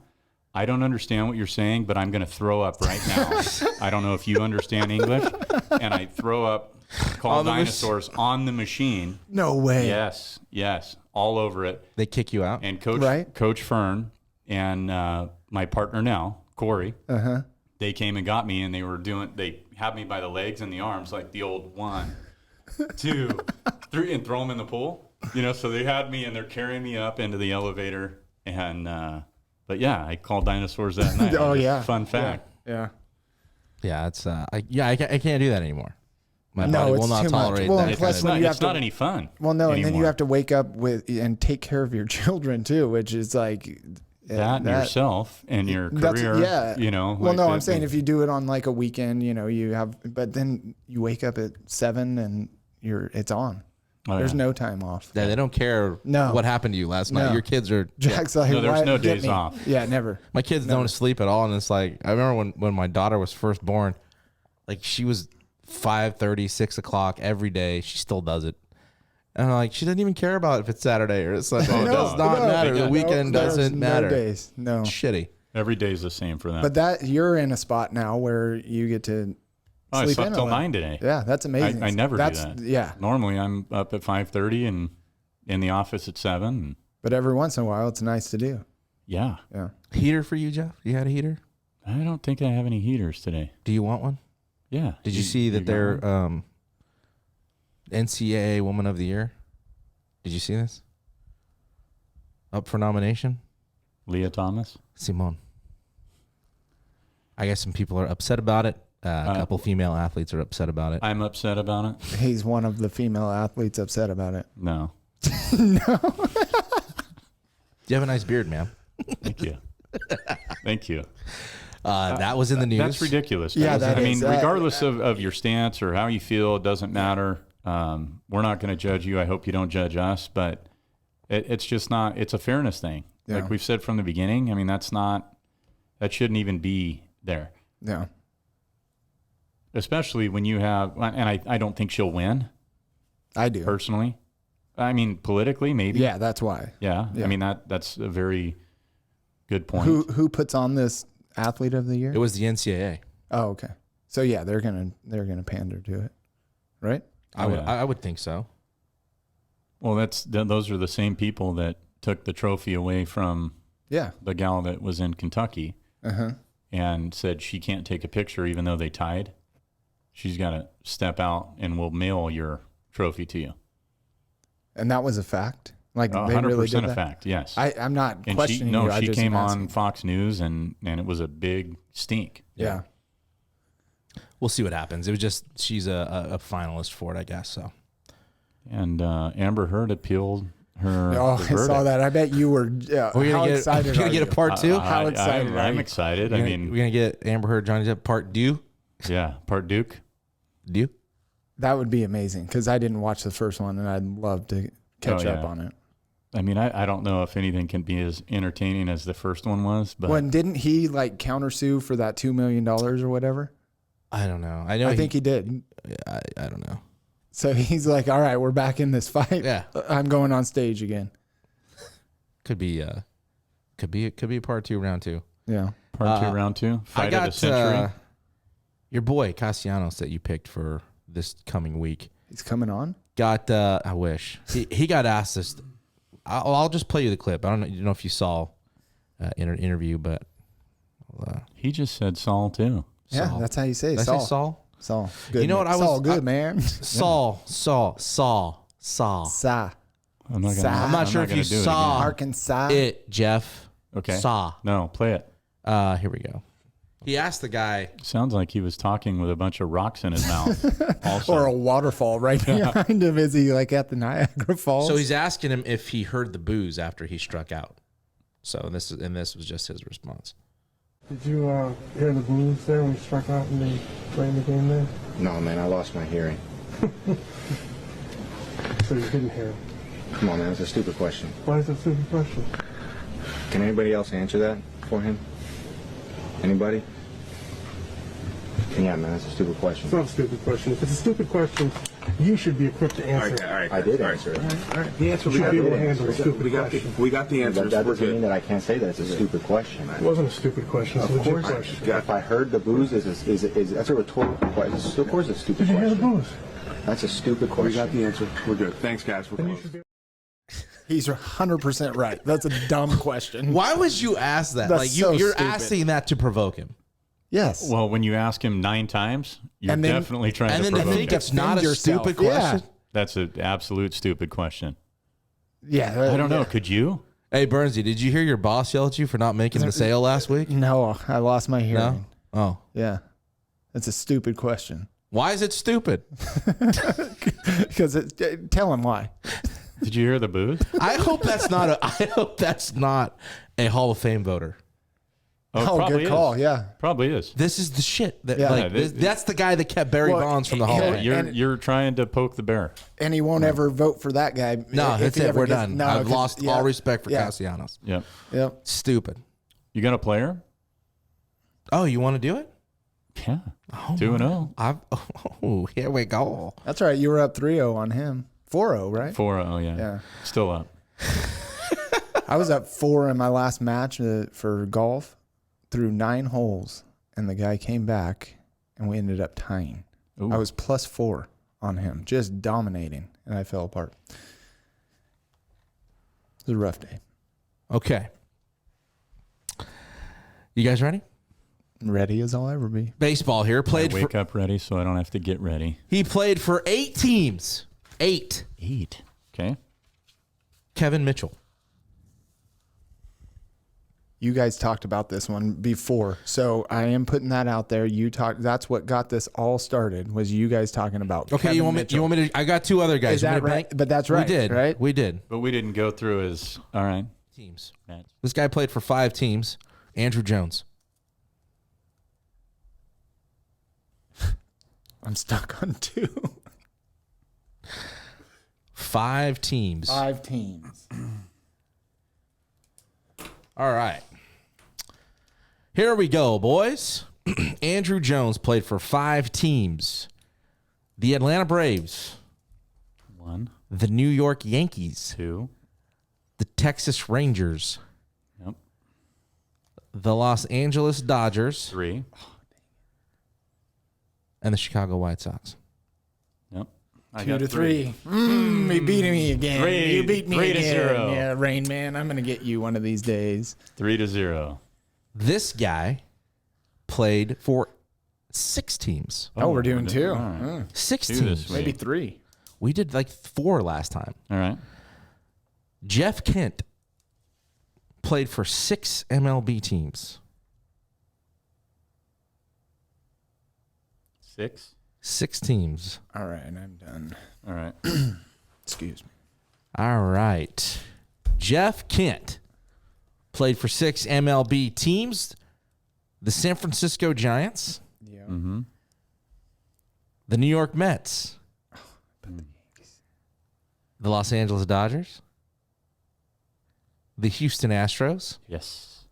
I don't understand what you're saying, but I'm going to throw up right now. I don't know if you understand English. And I throw up, call dinosaurs on the machine. No way. Yes, all over it. They kick you out. And Coach Fern and my partner now, Corey, they came and got me, and they had me by the legs and the arms, like the old 1, 2, 3, and throw them in the pool. So they had me, and they're carrying me up into the elevator. And, but yeah, I called Dinosaurs that night. Oh, yeah. Fun fact. Yeah. Yeah, it's I can't do that anymore. My No, body it's will not too much. tolerate Well, that. and plus It's, when not, you it's have to- not any fun. Well, no, and then you anymore. have to wake up with and take care of your children too, which is like that yourself and your that's- career. yeah. Well, Well, no, I'm saying if you do it on like a weekend, you have, but then you wake up at 7 and it's on. Oh, There's yeah. no time off. Yeah, they don't care No. what happened to you last night. No. Your kids are. Jack's like, No, there's "Why- no get days me." off. Yeah, never. My kids don't sleep at all, and it's like I remember when my daughter was first born, like she was 5:30, 6 o'clock every day. She still does it, and I'm like, she doesn't even care about if it's Saturday or it's Sunday. It does not matter. The weekend there's doesn't matter. No days. No. Shitty. Every day's the same for them. But that you're in a spot now where you get to I sleep slept in a till little. 9 today. Yeah, that's amazing. I never do That's, that. Yeah, Normally, I'm up at 5:30 and in the office at 7. but every once in a while, it's nice to do. Yeah. Yeah. Heater for you, Jeff? You had a heater? I don't think I have any heaters today. Do you want one? Yeah. Did you see that got they're one? NCAA Woman of the Year? Did you see this? Up for nomination? Leah Thomas? Simone. I guess some people are upset about it. A couple female athletes are upset about it. I'm upset about it. He's one of the female athletes upset about it. No. You have a nice beard, man. Thank you. Thank you. That was in the news. That's ridiculous. Yeah, guys. that I mean, is. regardless of your stance or how you feel, it doesn't matter. We're not going to judge you. I hope you don't judge us, but it's just not, it's a fairness thing. Yeah. Like we've said from the beginning. I mean, that shouldn't even be there. Yeah. Especially when you have, and I don't think she'll win I do. personally. I mean, politically, maybe. Yeah, that's why. Yeah. Yeah. I mean, that's a very good point. Who puts on this athlete of the year? It was the NCAA. Oh, okay. So yeah, they're gonna pander to it, right? I would think so. Well, those are the same people that took the trophy away from Yeah. the gal that was in Kentucky and said she can't take a picture even though they tied. She's got to step out and we'll mail your trophy to you. And that was a fact. Like they 100% really did a that? fact. Yes. I'm not and questioning you. I she just came am on asking. Fox News and it was a big stink. Yeah. We'll see what happens. It was just she's a finalist for it, I guess. So And Amber Heard appealed her. Oh, the I verdict. saw that. I bet you were. we're how gonna get excited we're gonna are get a you? part two. How excited are I'm you? excited. We're I gonna- mean, we're gonna get Amber Heard, Johnny Depp part two. yeah, part Duke. Do That would be amazing because I didn't watch the first one and I'd love to catch up yeah. on it. I mean, I don't know if anything can be as entertaining as the first one was, but When didn't he like countersue for that $2 million or whatever? I don't know. I know. I think he did. I don't know. So he's like, all right, we're back in this fight. Yeah. I'm going on stage again. Could be a part two, round two. Yeah. part two, round two, fight of the century. Your boy Castellanos that you picked for this coming week He's coming on. got. I wish he got asked this. I'll just play you the clip. I don't know if you saw in an interview, but He just said Saul too. Yeah, Saul. that's how you say Did I Saul. say Saul? Saul. Good. You know man. what I was- Saul, good I- man. Saul. Sa. I'm not Sa- gonna. I'm not sure if gonna you do it saw- again. Arkansas. It, Jeff. Okay. Saw. No, play it. Here we go. He asked the guy. Sounds like he was talking with a bunch of rocks in his mouth. Also, Or a waterfall right behind him. Is he like at the Niagara Falls? So he's asking him if he heard the booze after he struck out. So this was just his response. Did you hear the blues there when you struck out and they played the game there? No, man, I lost my hearing. So you didn't hear him. Come on, man, it's a stupid question. Why is that a stupid question? Can anybody else answer that for him? Anybody? Yeah, man, that's a stupid question. It's not a stupid question. If it's a stupid question, you should be equipped to answer it. I did answer it. The answer should be able to handle a stupid question. We got the answers. That We're doesn't mean good. that I can't say that it's a stupid question. It wasn't a stupid question. It's a legit question. If I heard the booze, that's a rhetorical question. Of course, it's a stupid Did you hear the question. booze? That's a stupid We question. got the answer. We're good. Thanks, guys. We're Then you close. should be. He's 100% right. That's a dumb question. Why would you ask that? That's Like so you're stupid. asking that to provoke him. Yes. Well, when you ask him 9 times, you're And then- definitely trying And to then to provoke think it. it's not a yourself. stupid Yeah. question. That's an absolute stupid question. Yeah. I don't know. Could you? Hey, Bernsey, did you hear your boss yell at you for not making the sale last week? No, I lost my hearing. No? Oh. Yeah. That's a stupid question. Why is it stupid? Because tell him why. Did you hear the booze? I hope that's not a Hall of Fame voter. Oh, probably good is. call. Yeah. Probably is. This is the shit. That, Yeah. like, Yeah, that's the guy that kept Barry Well, Bonds from the Hall of he'll- Fame. You're trying to poke the bear. And he won't ever vote for that guy. No, if that's he it. ever We're gets- done. No, I've 'cause- lost yeah. all respect for Yeah. Castellanos. Yep. Yep. Stupid. You got a player? Oh, you want to do it? Yeah. 2-0. Oh, here we go. That's right. You were up 3-0 on him. 4-0, right? 4-0, yeah. Yeah. Still up. I was up 4 in my last match for golf through 9 holes, and the guy came back, and we ended up tying. Ooh. I was +4 on him, just dominating, and I fell apart. It was a rough day. Okay. You guys ready? Ready as I'll ever be. Baseball here. I wake up ready so I don't have to get ready. He played for 8 teams. 8. 8. Okay. Kevin Mitchell. You guys talked about this one before, so I am putting that out there. That's what got this all started. Was you guys talking about? Okay, Kevin you want Mitchell. me to? I got 2 other guys. Is You want that me to right? blank? But that's right. We did. Right? We did. But we didn't go through his. All right. Teams. Match. This guy played for 5 teams. Andrew Jones. I'm stuck on 2. 5 teams. 5 teams. All right. Here we go, boys. Andrew Jones played for 5 teams. The Atlanta Braves, 1, the New York Yankees, 2. the Texas Rangers, Yep. the Los Angeles Dodgers, 3. and the Chicago White Sox. Yep. I 2 got to 3. He beat me again. 3 You beat me 3 to again. 0. Yeah, Rain Man. I'm gonna get you one of these days. 3-0. This guy played for 6 teams. Oh, we're doing 2. All right. 6 Do this teams. week. Maybe 3. We did like 4 last time. All right. Jeff Kent played for 6 MLB teams. 6. 6 teams. All right, I'm done. All right. Excuse me. All right. Jeff Kent played for 6 MLB teams. The San Francisco Giants, Yeah. Mm-hmm. the New York Mets, the Los Angeles Dodgers, the Houston Astros, Yes.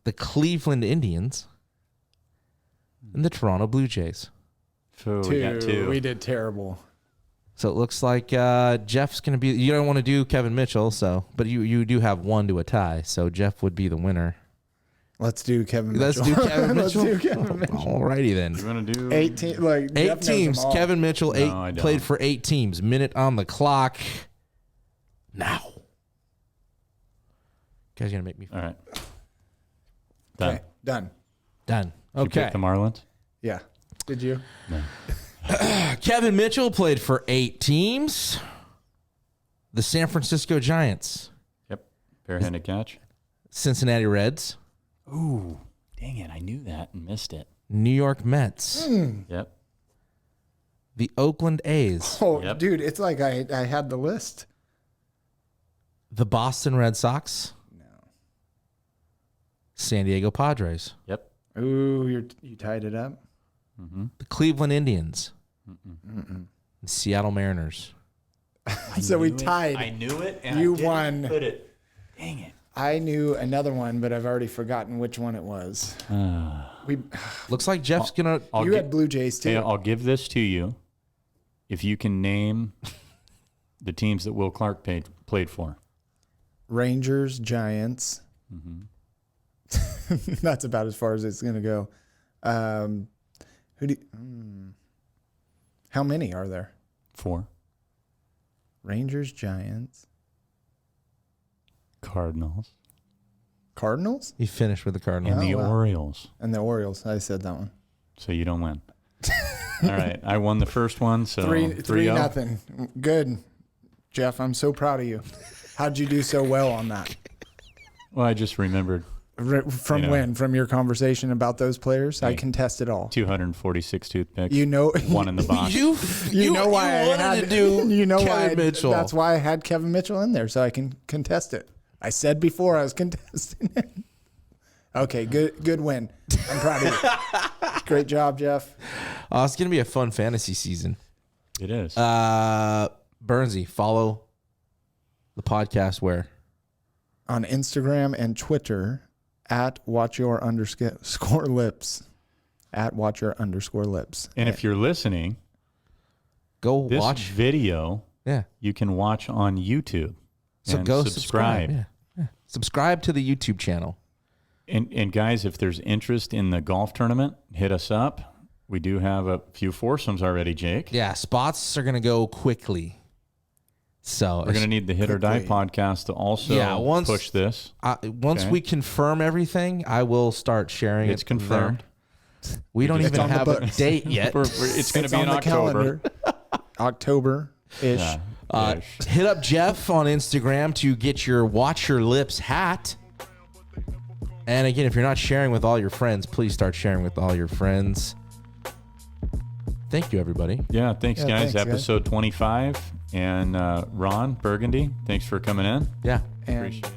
the Cleveland Indians, and the Toronto Blue Jays. So we got 2. We did terrible. So it looks like Jeff's going to be. You don't want to do Kevin Mitchell, but you do have 1 to a tie. So Jeff would be the winner. Let's do Kevin Let's Mitchell. do Kevin Mitchell. Let's do Kevin Mitchell. Alrighty then. You want to do 18, like 8 Jeff knows them teams. all. Kevin Mitchell No, I don't. played for 8 teams. Minute on the clock. Now. Guys, gonna make me All right. Done. Okay, done. done. Did you Okay. pick the Marlins? Yeah. Did you? No. Kevin Mitchell played for 8 teams. The San Francisco Giants, Yep. Barehanded catch. Cincinnati Reds, Ooh. Dang it. I knew that and missed it. New York Mets, Yep. the Oakland A's, Oh, Yep. dude, it's like I had the list. the Boston Red Sox, San Diego Padres, Yep. Ooh, you tied it up. the Cleveland Indians, the Seattle Mariners. So we tied. I knew it. And You I didn't won. Put it. Dang it. I knew another one, but I've already forgotten which one it was. We Looks like Jeff's gonna. I'll you gi- had Blue Jays too. Hey, I'll give this to you if you can name the teams that Will Clark played for. Rangers, Giants. That's about as far as it's going to go. How many are there? 4. Rangers, Giants. Cardinals. Cardinals He finished with the Cardinals. And the wow. Orioles. and the Orioles. I said that one. So you don't win. All right. I won the first one. So 3 nothing. Good, Jeff. I'm so proud of you. How'd you do so well on that? Well, I just remembered From when? From your conversation about those players? I contest it all. 246 toothpicks. You know, one in the box. you know why I wanted had to do you know Kevin why Mitchell. That's why I had Kevin Mitchell in there so I can contest it. I said before I was contesting it. Okay, good win. I'm proud of you. Great job, Jeff. It's going to be a fun fantasy season. It is. Bernsey, follow the podcast where? On Instagram and Twitter at @watchyour_lips. At @watchyour_lips. and if you're listening, Go this watch. video Yeah. you can watch on YouTube. So and go subscribe. Yeah. Subscribe to the YouTube channel. And guys, if there's interest in the golf tournament, hit us up. We do have a few foursomes already, Jake. Yeah, spots are going to go quickly. So We're going to need the Hit or Die podcast to also push this. Once we confirm everything, I will start sharing it. It's confirmed. there. We don't even on the have a books. date yet. It's going to be on in the October. October-ish. Yeah. Hit up Jeff on Instagram to get your Watch Your Lips hat. And again, if you're not sharing with all your friends, please start sharing with all your friends. Thank you, everybody. Yeah, thanks, Yeah, guys. thanks, guys. Episode 25. And Ron Burgundy, thanks for coming in. Yeah. And Appreciate it.